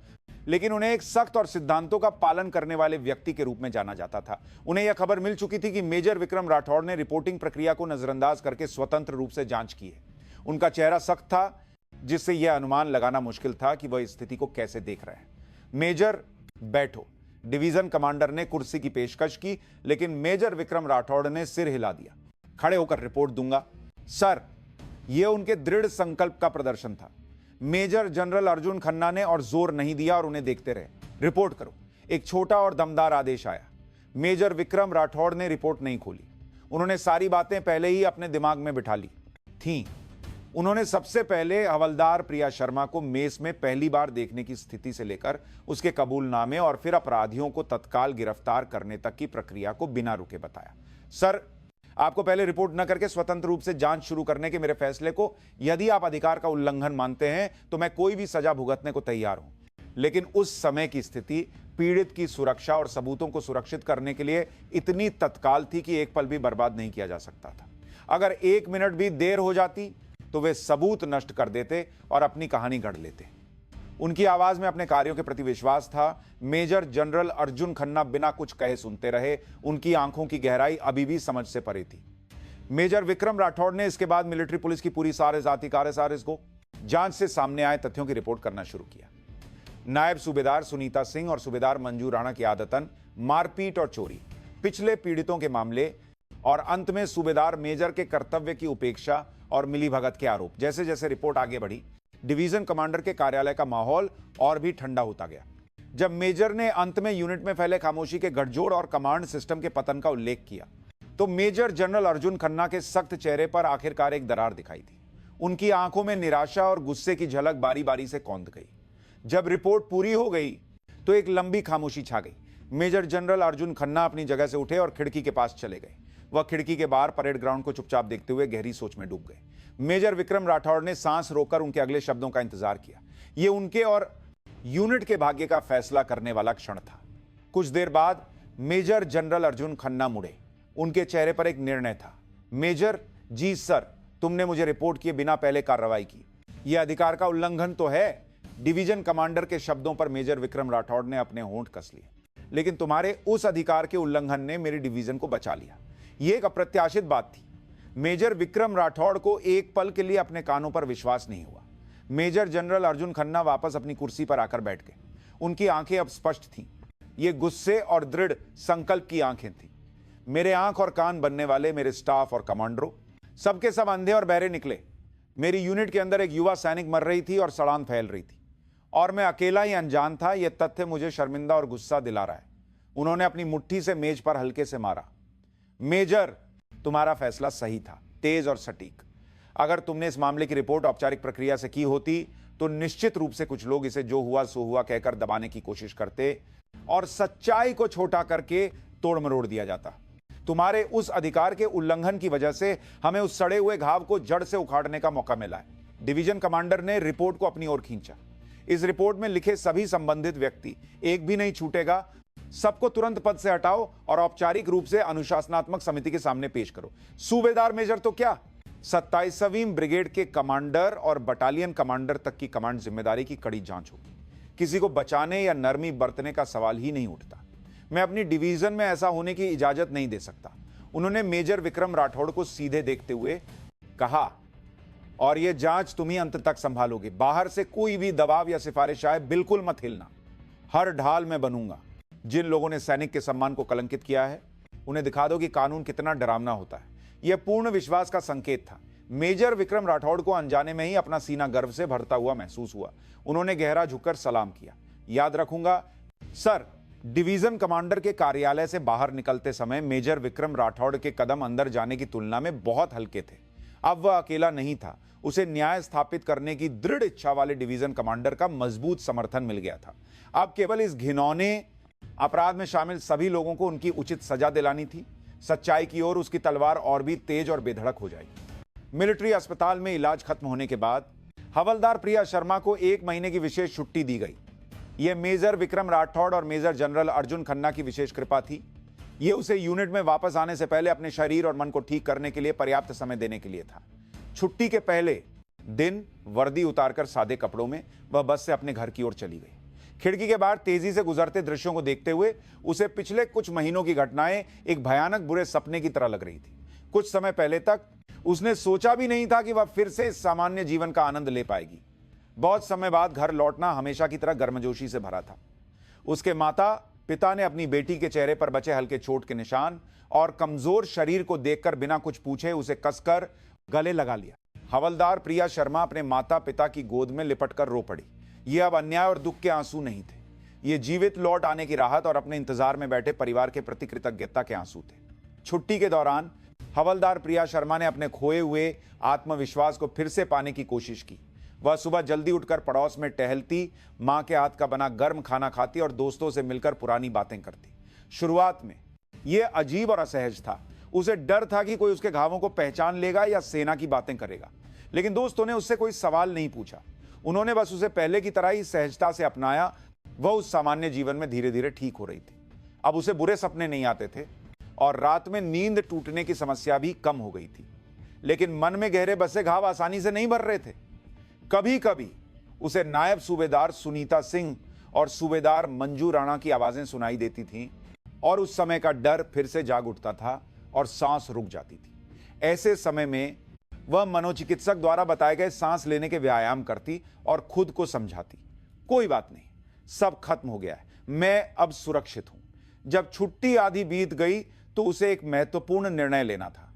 लेकिन उन्हें एक सख्त और सिद्धांतों का पालन करने वाले व्यक्ति के रूप में जाना जाता था। उन्हें यह खबर मिल चुकी थी कि मेजर विक्रम राठौड़ ने रिपोर्टिंग प्रक्रिया को नजरअंदाज करके स्वतंत्र रूप से जांच की है। उनका चेहरा सख्त था, जिससे यह अनुमान लगाना मुश्किल था कि वह स्थिति को कैसे देख रहे हैं। मेजर बैठो, डिवीजन कमांडर ने कुर्सी की पेशकश की, लेकिन मेजर विक्रम राठौड़ ने सिर हिला दिया। खड़े होकर रिपोर्ट दूंगा सर। यह उनके दृढ़ संकल्प का प्रदर्शन था। मेजर जनरल अर्जुन खन्ना ने और जोर नहीं दिया और उन्हें देखते रहे। रिपोर्ट करो। एक छोटा और दमदार आदेश आया। मेजर विक्रम राठौड़ ने रिपोर्ट नहीं खोली। उन्होंने सारी बातें पहले ही अपने दिमाग में बिठा ली थीं। उन्होंने सबसे पहले हवलदार प्रिया शर्मा को मेस में पहली बार देखने की स्थिति से लेकर उसके कबूलनामे और फिर अपराधियों को तत्काल गिरफ्तार करने तक की प्रक्रिया को बिना रुके बताया। सर, आपको पहले रिपोर्ट न करके स्वतंत्र रूप से जांच शुरू करने के मेरे फैसले को यदि आप अधिकार का उल्लंघन मानते हैं तो मैं कोई भी सजा भुगतने को तैयार हूं, लेकिन उस समय की स्थिति पीड़ित की सुरक्षा और सबूतों को सुरक्षित करने के लिए इतनी तत्काल थी कि एक पल भी बर्बाद नहीं किया जा सकता था। अगर 1 मिनट भी देर हो जाती तो वे सबूत नष्ट कर देते और अपनी कहानी गढ़ लेते। उनकी आवाज में अपने कार्यों के प्रति विश्वास था। मेजर जनरल अर्जुन खन्ना बिना कुछ कहे सुनते रहे। उनकी आंखों की गहराई अभी भी समझ से परे थी। मेजर विक्रम राठौड़ ने इसके बाद मिलिट्री पुलिस की पूरी सारे कार्य को जांच से सामने आए तथ्यों की रिपोर्ट करना शुरू किया। नायब सूबेदार सुनीता सिंह और सूबेदार मंजू राणा की आदतन मारपीट और चोरी, पिछले पीड़ितों के मामले और अंत में सूबेदार मेजर के कर्तव्य की उपेक्षा और मिलीभगत के आरोप। जैसे जैसे रिपोर्ट आगे बढ़ी, डिवीजन कमांडर के कार्यालय का माहौल और भी ठंडा होता गया। जब मेजर ने अंत में यूनिट में फैले खामोशी के गठजोड़ और कमांड सिस्टम के पतन का उल्लेख किया तो मेजर जनरल अर्जुन खन्ना के सख्त चेहरे पर आखिरकार एक दरार दिखाई दी। उनकी आंखों में निराशा और गुस्से की झलक बारी बारी से कौंध गई। जब रिपोर्ट पूरी हो गई तो एक लंबी खामोशी छा गई। मेजर जनरल अर्जुन खन्ना अपनी जगह से उठे और खिड़की के पास चले गए। वह खिड़की के बाहर परेड ग्राउंड को चुपचाप देखते हुए गहरी सोच में डूब गए। मेजर विक्रम राठौड़ ने सांस रोककर उनके अगले शब्दों का इंतजार किया। यह उनके और यूनिट के भाग्य का फैसला करने वाला क्षण था। कुछ देर बाद मेजर जनरल अर्जुन खन्ना मुड़े। उनके चेहरे पर एक निर्णय था। मेजर जी सर, तुमने मुझे रिपोर्ट किए बिना पहले कार्रवाई की, यह अधिकार का उल्लंघन तो है। डिवीजन कमांडर के शब्दों पर मेजर विक्रम राठौड़ ने अपने होंठ कस लिए। लेकिन तुम्हारे उस अधिकार के उल्लंघन ने मेरी डिवीजन को बचा लिया। यह एक अप्रत्याशित बात थी। मेजर विक्रम राठौड़ को एक पल के लिए अपने कानों पर विश्वास नहीं हुआ। मेजर जनरल अर्जुन खन्ना वापस अपनी कुर्सी पर आकर बैठ गए। उनकी आंखें अब स्पष्ट थीं। ये गुस्से और दृढ़ संकल्प की आंखें थीं। मेरे आंख और कान बनने वाले मेरे स्टाफ और कमांडरों, सबके सब अंधे और बहरे निकले। मेरी यूनिट के अंदर एक युवा सैनिक मर रही थी और सड़ान फैल रही थी और मैं अकेला ही अनजान था। यह तथ्य मुझे शर्मिंदा और गुस्सा दिला रहा है। उन्होंने अपनी मुट्ठी से मेज पर हल्के से मारा। मेजर, तुम्हारा फैसला सही था, तेज और सटीक। अगर तुमने इस मामले की रिपोर्ट औपचारिक प्रक्रिया से की होती तो निश्चित रूप से कुछ लोग इसे जो हुआ सो हुआ कहकर दबाने की कोशिश करते और सच्चाई को छोटा करके तोड़ मरोड़ दिया जाता। तुम्हारे उस अधिकार के उल्लंघन की वजह से हमें उस सड़े हुए घाव को जड़ से उखाड़ने का मौका मिला है। डिवीजन कमांडर ने रिपोर्ट को अपनी ओर खींचा। इस रिपोर्ट में लिखे सभी संबंधित व्यक्ति, एक भी नहीं छूटेगा। सबको तुरंत पद से हटाओ और औपचारिक रूप से अनुशासनात्मक समिति के सामने पेश करो। सूबेदार मेजर तो क्या, 27वीं ब्रिगेड के कमांडर और बटालियन कमांडर तक की कमांड जिम्मेदारी की कड़ी जांच होगी। किसी को बचाने या नरमी बरतने का सवाल ही नहीं उठता। मैं अपनी डिवीजन में ऐसा होने की इजाजत नहीं दे सकता। उन्होंने मेजर विक्रम राठौड़ को सीधे देखते हुए कहा, और यह जांच तुम ही अंत तक संभालोगे। बाहर से कोई भी दबाव या सिफारिश आए, बिल्कुल मत हिलना। हर ढाल में बनूंगा। जिन लोगों ने सैनिक के सम्मान को कलंकित किया है, उन्हें दिखा दो कि कानून कितना डरावना होता है। यह पूर्ण विश्वास का संकेत था। मेजर विक्रम राठौड़ को अनजाने में ही अपना सीना गर्व से भरता हुआ महसूस हुआ। उन्होंने गहरा झुककर सलाम किया। याद रखूंगा सर। डिवीजन कमांडर के कार्यालय से बाहर निकलते समय मेजर विक्रम राठौड़ के कदम अंदर जाने की तुलना में बहुत हल्के थे। अब वह अकेला नहीं था। उसे न्याय स्थापित करने की दृढ़ इच्छा वाले डिवीजन कमांडर का मजबूत समर्थन मिल गया था। अब केवल इस घिनौने अपराध में शामिल सभी लोगों को उनकी उचित सजा दिलानी थी। सच्चाई की ओर उसकी तलवार और भी तेज और बेधड़क हो जाएगी। मिलिट्री अस्पताल में इलाज खत्म होने के बाद हवलदार प्रिया शर्मा को 1 महीने की विशेष छुट्टी दी गई। यह मेजर विक्रम राठौड़ और मेजर जनरल अर्जुन खन्ना की विशेष कृपा थी। यह उसे यूनिट में वापस आने से पहले अपने शरीर और मन को ठीक करने के लिए पर्याप्त समय देने के लिए था। छुट्टी के पहले दिन वर्दी उतारकर सादे कपड़ों में वह बस से अपने घर की ओर चली गई। खिड़की के बाहर तेजी से गुजरते दृश्यों को देखते हुए उसे पिछले कुछ महीनों की घटनाएं एक भयानक बुरे सपने की तरह लग रही थी। कुछ समय पहले तक उसने सोचा भी नहीं था कि वह फिर से इस सामान्य जीवन का आनंद ले पाएगी। बहुत समय बाद घर लौटना हमेशा की तरह गर्मजोशी से भरा था। उसके माता पिता ने अपनी बेटी के चेहरे पर बचे हल्के चोट के निशान और कमजोर शरीर को देखकर बिना कुछ पूछे उसे कसकर गले लगा लिया। हवलदार प्रिया शर्मा अपने माता पिता की गोद में लिपटकर रो पड़ी। ये अब अन्याय और दुख के आंसू नहीं थे। ये जीवित लौट आने की राहत और अपने इंतजार में बैठे परिवार के प्रति कृतज्ञता के आंसू थे। छुट्टी के दौरान हवलदार प्रिया शर्मा ने अपने खोए हुए आत्मविश्वास को फिर से पाने की कोशिश की। वह सुबह जल्दी उठकर पड़ोस में टहलती, मां के हाथ का बना गर्म खाना खाती और दोस्तों से मिलकर पुरानी बातें करती। शुरुआत में यह अजीब और असहज था। उसे डर था कि कोई उसके घावों को पहचान लेगा या सेना की बातें करेगा, लेकिन दोस्तों ने उससे कोई सवाल नहीं पूछा। उन्होंने बस उसे पहले की तरह ही सहजता से अपनाया। वह उस सामान्य जीवन में धीरे धीरे ठीक हो रही थी। अब उसे बुरे सपने नहीं आते थे और रात में नींद टूटने की समस्या भी कम हो गई थी। लेकिन मन में गहरे बसे घाव आसानी से नहीं भर रहे थे। कभी कभी उसे नायब सूबेदार सुनीता सिंह और सूबेदार मंजू राणा की आवाजें सुनाई देती थीं और उस समय का डर फिर से जाग उठता था और सांस रुक जाती थी। ऐसे समय में वह मनोचिकित्सक द्वारा बताए गए सांस लेने के व्यायाम करती और खुद को समझाती, कोई बात नहीं, सब खत्म हो गया है, मैं अब सुरक्षित हूं। जब छुट्टी आधी बीत गई तो उसे एक महत्वपूर्ण निर्णय लेना था।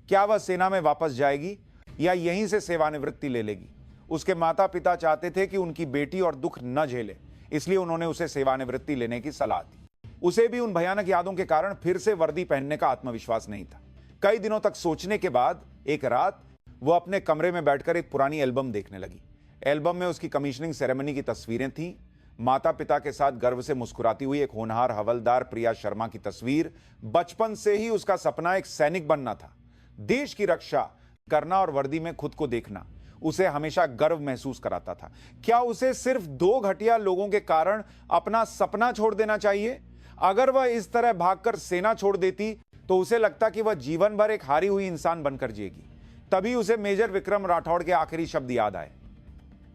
क्या वह सेना में वापस जाएगी या यहीं से सेवानिवृत्ति ले लेगी? उसके माता पिता चाहते थे कि उनकी बेटी और दुख न झेले, इसलिए उन्होंने उसे सेवानिवृत्ति लेने की सलाह दी। उसे भी उन भयानक यादों के कारण फिर से वर्दी पहनने का आत्मविश्वास नहीं था। कई दिनों तक सोचने के बाद एक रात वो अपने कमरे में बैठकर एक पुरानी एल्बम देखने लगी। एल्बम में उसकी कमीशनिंग सेरेमनी की तस्वीरें थीं। माता पिता के साथ गर्व से मुस्कुराती हुई एक होनहार हवलदार प्रिया शर्मा की तस्वीर। बचपन से ही उसका सपना एक सैनिक बनना था। देश की रक्षा करना और वर्दी में खुद को देखना उसे हमेशा गर्व महसूस कराता था। क्या उसे सिर्फ 2 घटिया लोगों के कारण अपना सपना छोड़ देना चाहिए? अगर वह इस तरह भागकर सेना छोड़ देती तो उसे लगता कि वह जीवन भर एक हारी हुई इंसान बनकर जिएगी। तभी उसे मेजर विक्रम राठौड़ के आखिरी शब्द याद आए,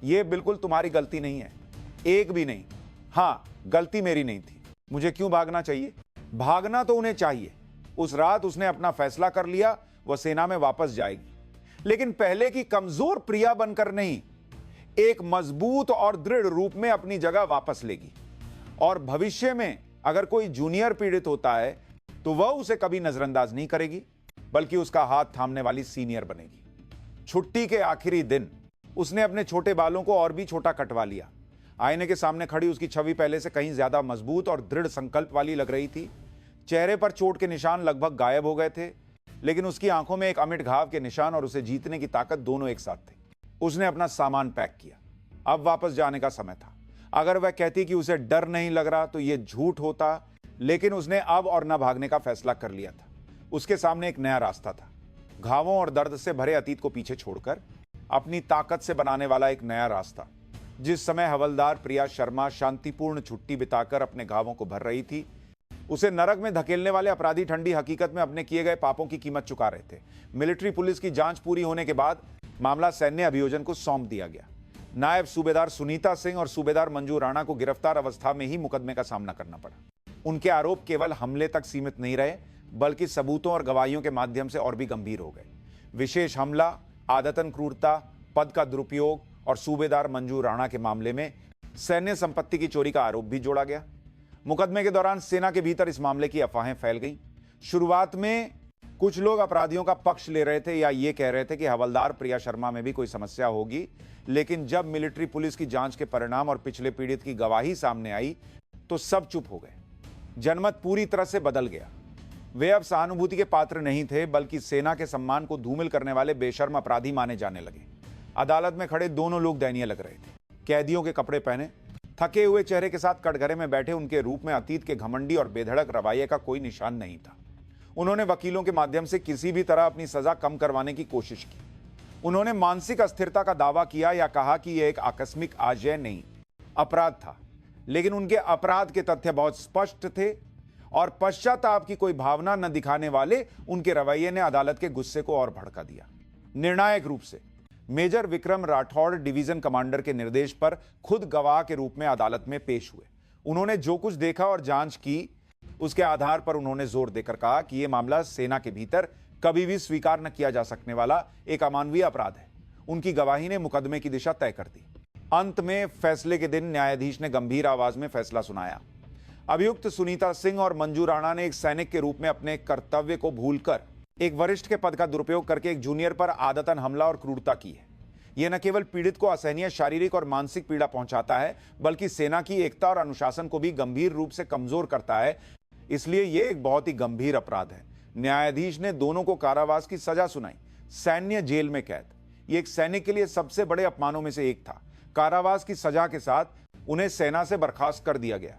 यह बिल्कुल तुम्हारी गलती नहीं है, एक भी नहीं। हां, गलती मेरी नहीं थी। मुझे क्यों भागना चाहिए? भागना तो उन्हें चाहिए। उस रात उसने अपना फैसला कर लिया, वह सेना में वापस जाएगी, लेकिन पहले की कमजोर प्रिया बनकर नहीं, एक मजबूत और दृढ़ रूप में अपनी जगह वापस लेगी। और भविष्य में अगर कोई जूनियर पीड़ित होता है तो वह उसे कभी नजरअंदाज नहीं करेगी, बल्कि उसका हाथ थामने वाली सीनियर बनेगी। छुट्टी के आखिरी दिन उसने अपने छोटे बालों को और भी छोटा कटवा लिया। आईने के सामने खड़ी उसकी छवि पहले से कहीं ज्यादा मजबूत और दृढ़ संकल्प वाली लग रही थी। चेहरे पर चोट के निशान लगभग गायब हो गए थे, लेकिन उसकी आंखों में एक अमिट घाव के निशान और उसे जीतने की ताकत दोनों एक साथ थे। उसने अपना सामान पैक किया। अब वापस जाने का समय था। अगर वह कहती कि उसे डर नहीं लग रहा तो यह झूठ होता, लेकिन उसने अब और न भागने का फैसला कर लिया था। उसके सामने एक नया रास्ता था। घावों और दर्द से भरे अतीत को पीछे छोड़कर अपनी ताकत से बनाने वाला एक नया रास्ता। जिस समय हवलदार प्रिया शर्मा शांतिपूर्ण छुट्टी बिताकर अपने घावों को भर रही थी, उसे नरक में धकेलने वाले अपराधी ठंडी हकीकत में अपने किए गए पापों की कीमत चुका रहे थे। मिलिट्री पुलिस की जांच पूरी होने के बाद मामला सैन्य अभियोजन को सौंप दिया गया। नायब सूबेदार सुनीता सिंह और सूबेदार मंजू राणा को गिरफ्तार अवस्था में ही मुकदमे का सामना करना पड़ा। उनके आरोप केवल हमले तक सीमित नहीं रहे, बल्कि सबूतों और गवाहियों के माध्यम से और भी गंभीर हो गए। विशेष हमला, आदतन क्रूरता, पद का दुरुपयोग और सूबेदार मंजू राणा के मामले में सैन्य संपत्ति की चोरी का आरोप भी जोड़ा गया। मुकदमे के दौरान सेना के भीतर इस मामले की अफवाहें फैल गईं। शुरुआत में कुछ लोग अपराधियों का पक्ष ले रहे थे या ये कह रहे थे कि हवलदार प्रिया शर्मा में भी कोई समस्या होगी, लेकिन जब मिलिट्री पुलिस की जांच के परिणाम और पिछले पीड़ित की गवाही सामने आई तो सब चुप हो गए। जनमत पूरी तरह से बदल गया। वे अब सहानुभूति के पात्र नहीं थे, बल्कि सेना के सम्मान को धूमिल करने वाले बेशर्म अपराधी माने जाने लगे। अदालत में खड़े दोनों लोग दयनीय लग रहे थे। कैदियों के कपड़े पहने, थके हुए चेहरे के साथ कटघरे में बैठे उनके रूप में अतीत के घमंडी और बेधड़क रवैये का कोई निशान नहीं था। उन्होंने वकीलों के माध्यम से किसी भी तरह अपनी सजा कम करवाने की कोशिश की। उन्होंने मानसिक अस्थिरता का दावा किया या कहा कि यह एक आकस्मिक आजय नहीं, अपराध था। लेकिन उनके अपराध के तथ्य बहुत स्पष्ट थे और पश्चाताप की कोई भावना न दिखाने वाले उनके रवैये ने अदालत के गुस्से को और भड़का दिया। निर्णायक रूप से major Vikram Rathore division commander के निर्देश पर खुद गवाह के रूप में अदालत में पेश हुए। उन्होंने जो कुछ देखा और जांच की, उसके आधार पर उन्होंने जोर देकर कहा कि यह मामला सेना के भीतर कभी भी स्वीकार न किया जा सकने वाला एक अमानवीय अपराध है। उनकी गवाही ने मुकदमे की दिशा तय कर दी। अंत में फैसले के दिन न्यायाधीश ने गंभीर आवाज में फैसला सुनाया। अभियुक्त सुनीता सिंह और मंजू राणा ने एक सैनिक के रूप में अपने कर्तव्य को भूलकर एक वरिष्ठ के पद का दुरुपयोग करके एक जूनियर पर आदतन हमला और क्रूरता की है। यह न केवल पीड़ित को असहनीय शारीरिक और मानसिक पीड़ा पहुंचाता है, बल्कि सेना की एकता और अनुशासन को भी गंभीर रूप से कमजोर करता है। इसलिए यह एक बहुत ही गंभीर अपराध है। न्यायाधीश ने दोनों को कारावास की सजा सुनाई, सैन्य जेल में कैद। यह एक सैनिक के लिए सबसे बड़े अपमानों में से एक था। कारावास की सजा के साथ उन्हें सेना से बर्खास्त कर दिया गया।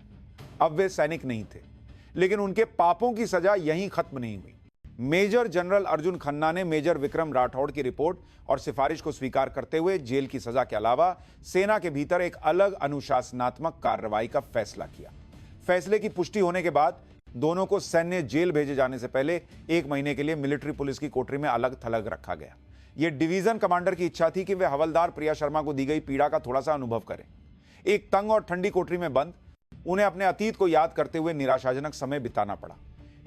अब वे सैनिक नहीं थे, लेकिन उनके पापों की सजा यहीं खत्म नहीं हुई। मेजर जनरल अर्जुन खन्ना ने मेजर विक्रम राठौड़ की रिपोर्ट और सिफारिश को स्वीकार करते हुए जेल की सजा के अलावा सेना के भीतर एक अलग अनुशासनात्मक कार्रवाई का फैसला किया। फैसले की पुष्टि होने के बाद दोनों को सैन्य जेल भेजे जाने से पहले 1 महीने के लिए मिलिट्री पुलिस की कोठरी में अलग थलग रखा गया। यह डिवीजन कमांडर की इच्छा थी कि वे हवलदार प्रिया शर्मा को दी गई पीड़ा का थोड़ा सा अनुभव करें। एक तंग और ठंडी कोठरी में बंद उन्हें अपने अतीत को याद करते हुए निराशाजनक समय बिताना पड़ा।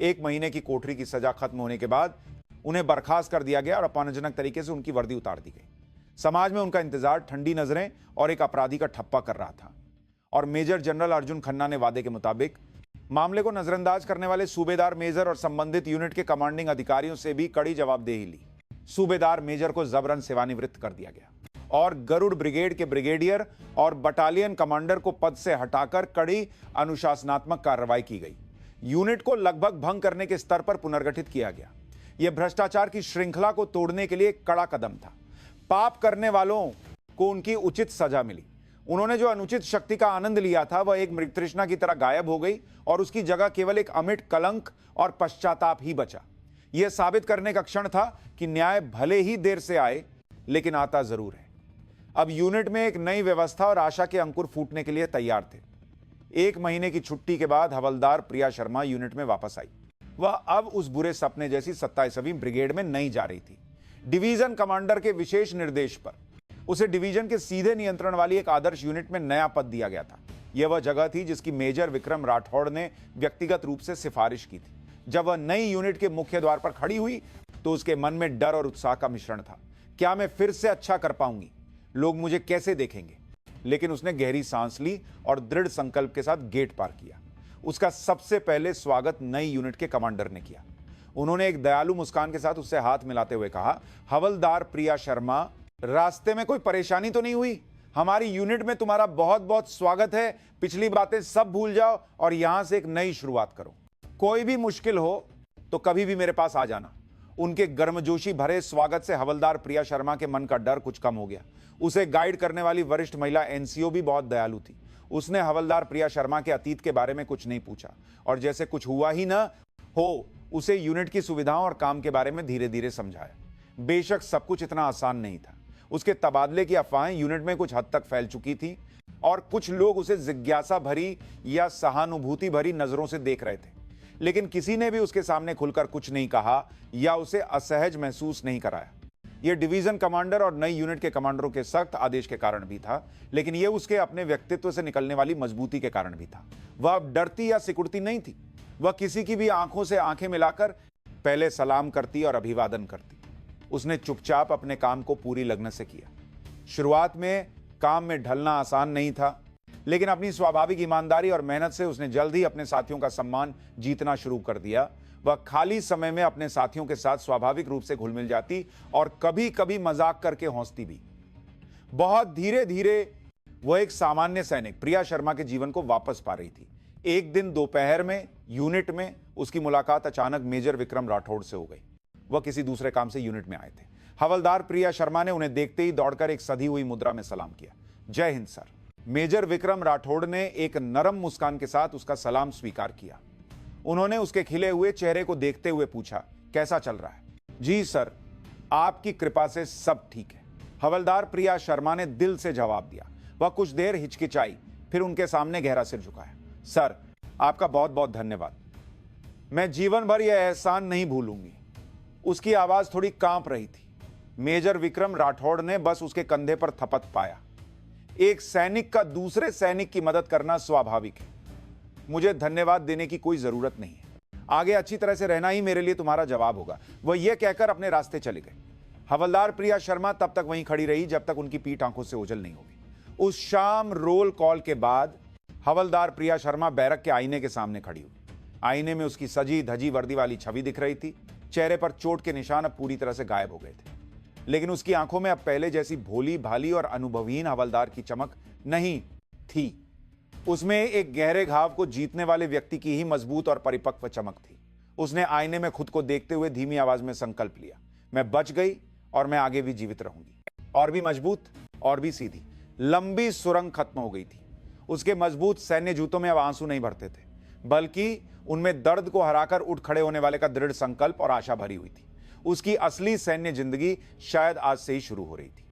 1 महीने की कोठरी की सजा खत्म होने के बाद उन्हें बर्खास्त कर दिया गया और अपमानजनक तरीके से उनकी वर्दी उतार दी गई। समाज में उनका इंतजार ठंडी नजरें और एक अपराधी का ठप्पा कर रहा था। और मेजर जनरल अर्जुन खन्ना ने वादे के मुताबिक मामले को नजरअंदाज करने वाले सूबेदार मेजर और संबंधित यूनिट के कमांडिंग अधिकारियों से भी कड़ी जवाबदेही ली। सूबेदार मेजर को जबरन सेवानिवृत्त कर दिया गया और गरुड़ ब्रिगेड के ब्रिगेडियर और बटालियन कमांडर को पद से हटाकर कड़ी अनुशासनात्मक कार्रवाई की गई। यूनिट को लगभग भंग करने के स्तर पर पुनर्गठित किया गया। यह भ्रष्टाचार की श्रृंखला को तोड़ने के लिए एक कड़ा कदम था। पाप करने वालों को उनकी उचित सजा मिली। उन्होंने जो अनुचित शक्ति का आनंद लिया था वह एक मृगतृष्णा की तरह गायब हो गई और उसकी जगह केवल एक अमिट कलंक और पश्चाताप ही बचा। यह साबित करने का क्षण था कि न्याय भले ही देर से आए, लेकिन आता जरूर है। अब यूनिट में एक नई व्यवस्था और आशा के अंकुर फूटने के लिए तैयार थे। 1 महीने की छुट्टी के बाद हवलदार प्रिया शर्मा यूनिट में वापस आई। वह अब उस बुरे सपने जैसी 27वीं ब्रिगेड में नहीं जा रही थी। डिवीजन कमांडर के विशेष निर्देश पर उसे डिवीजन के सीधे नियंत्रण वाली एक आदर्श यूनिट में नया पद दिया गया था। यह वह जगह थी जिसकी मेजर विक्रम राठौड़ ने व्यक्तिगत रूप से सिफारिश की थी। जब वह नई यूनिट के मुख्य द्वार पर खड़ी हुई तो उसके मन में डर और उत्साह का मिश्रण था। क्या मैं फिर से अच्छा कर पाऊंगी? लोग मुझे कैसे देखेंगे? लेकिन उसने गहरी सांस ली और दृढ़ संकल्प के साथ गेट पार किया। उसका सबसे पहले स्वागत नई यूनिट के कमांडर ने किया। उन्होंने एक दयालु मुस्कान के साथ उससे हाथ मिलाते हुए कहा, हवलदार प्रिया शर्मा, रास्ते में कोई परेशानी तो नहीं हुई? हमारी यूनिट में तुम्हारा बहुत बहुत स्वागत है। पिछली बातें सब भूल जाओ और यहां से एक नई शुरुआत करो। कोई भी मुश्किल हो तो कभी भी मेरे पास आ जाना। उनके गर्मजोशी भरे स्वागत से हवलदार प्रिया शर्मा के मन का डर कुछ कम हो गया। उसे गाइड करने वाली वरिष्ठ महिला एनसीओ भी बहुत दयालु थी। उसने हवलदार प्रिया शर्मा के अतीत के बारे में कुछ नहीं पूछा और जैसे कुछ हुआ ही ना हो, उसे यूनिट की सुविधाओं और काम के बारे में धीरे धीरे समझाया। बेशक सब कुछ इतना आसान नहीं था। उसके तबादले की अफवाहें यूनिट में कुछ हद तक फैल चुकी थी और कुछ लोग उसे जिज्ञासा भरी या सहानुभूति भरी नजरों से देख रहे थे, लेकिन किसी ने भी उसके सामने खुलकर कुछ नहीं कहा या उसे असहज महसूस नहीं कराया। यह डिवीजन कमांडर और नई यूनिट के कमांडरों के सख्त आदेश के कारण भी था, लेकिन यह उसके अपने व्यक्तित्व से निकलने वाली मजबूती के कारण भी था। वह अब डरती या सिकुड़ती नहीं थी। वह किसी की भी आंखों से आंखें मिलाकर पहले सलाम करती और अभिवादन करती। उसने चुपचाप अपने काम को पूरी लगन से किया। शुरुआत में काम में ढलना आसान नहीं था, लेकिन अपनी स्वाभाविक ईमानदारी और मेहनत से उसने जल्द ही अपने साथियों का सम्मान जीतना शुरू कर दिया। वह खाली समय में अपने साथियों के साथ स्वाभाविक रूप से घुल मिल जाती और कभी कभी मजाक करके हंसती भी। बहुत धीरे धीरे वह एक सामान्य सैनिक प्रिया शर्मा के जीवन को वापस पा रही थी। एक दिन दोपहर में यूनिट में उसकी मुलाकात अचानक मेजर विक्रम राठौड़ से हो गई। वह किसी दूसरे काम से यूनिट में आए थे। हवलदार प्रिया शर्मा ने उन्हें देखते ही दौड़कर एक सधी हुई मुद्रा में सलाम किया। जय हिंद सर। मेजर विक्रम राठौड़ ने एक नरम मुस्कान के साथ उसका सलाम स्वीकार किया। उन्होंने उसके खिले हुए चेहरे को देखते हुए पूछा, कैसा चल रहा है? जी सर, आपकी कृपा से सब ठीक है, हवलदार प्रिया शर्मा ने दिल से जवाब दिया। वह कुछ देर हिचकिचाई, फिर उनके सामने गहरा सिर झुकाया। सर, आपका बहुत बहुत धन्यवाद। मैं जीवन भर यह एहसान नहीं भूलूंगी। उसकी आवाज थोड़ी कांप रही थी। मेजर विक्रम राठौड़ ने बस उसके कंधे पर थपथ पाया। एक सैनिक का दूसरे सैनिक की मदद करना स्वाभाविक है। मुझे धन्यवाद देने की कोई जरूरत नहीं है। आगे अच्छी तरह से रहना ही मेरे लिए तुम्हारा जवाब होगा। वह यह कहकर अपने रास्ते चले गए। हवलदार प्रिया शर्मा तब तक वहीं खड़ी रही जब तक उनकी पीठ आंखों से ओझल नहीं होगी। उस शाम रोल कॉल के बाद हवलदार प्रिया शर्मा बैरक के आईने के सामने खड़ी हुई। आईने में उसकी सजी धजी वर्दी वाली छवि दिख रही थी। चेहरे पर चोट के निशान अब पूरी तरह से गायब हो गए थे, लेकिन उसकी आंखों में अब पहले जैसी भोली भाली और अनुभवहीन हवलदार की चमक नहीं थी। उसमें एक गहरे घाव को जीतने वाले व्यक्ति की ही मजबूत और परिपक्व चमक थी। उसने आईने में खुद को देखते हुए धीमी आवाज में संकल्प लिया, मैं बच गई और मैं आगे भी जीवित रहूंगी। और भी मजबूत और भी सीधी, लंबी सुरंग खत्म हो गई थी। उसके मजबूत सैन्य जूतों में अब आंसू नहीं भरते थे, बल्कि उनमें दर्द को हराकर उठ खड़े होने वाले का दृढ़ संकल्प और आशा भरी हुई थी। उसकी असली सैन्य जिंदगी शायद आज से ही शुरू हो रही थी।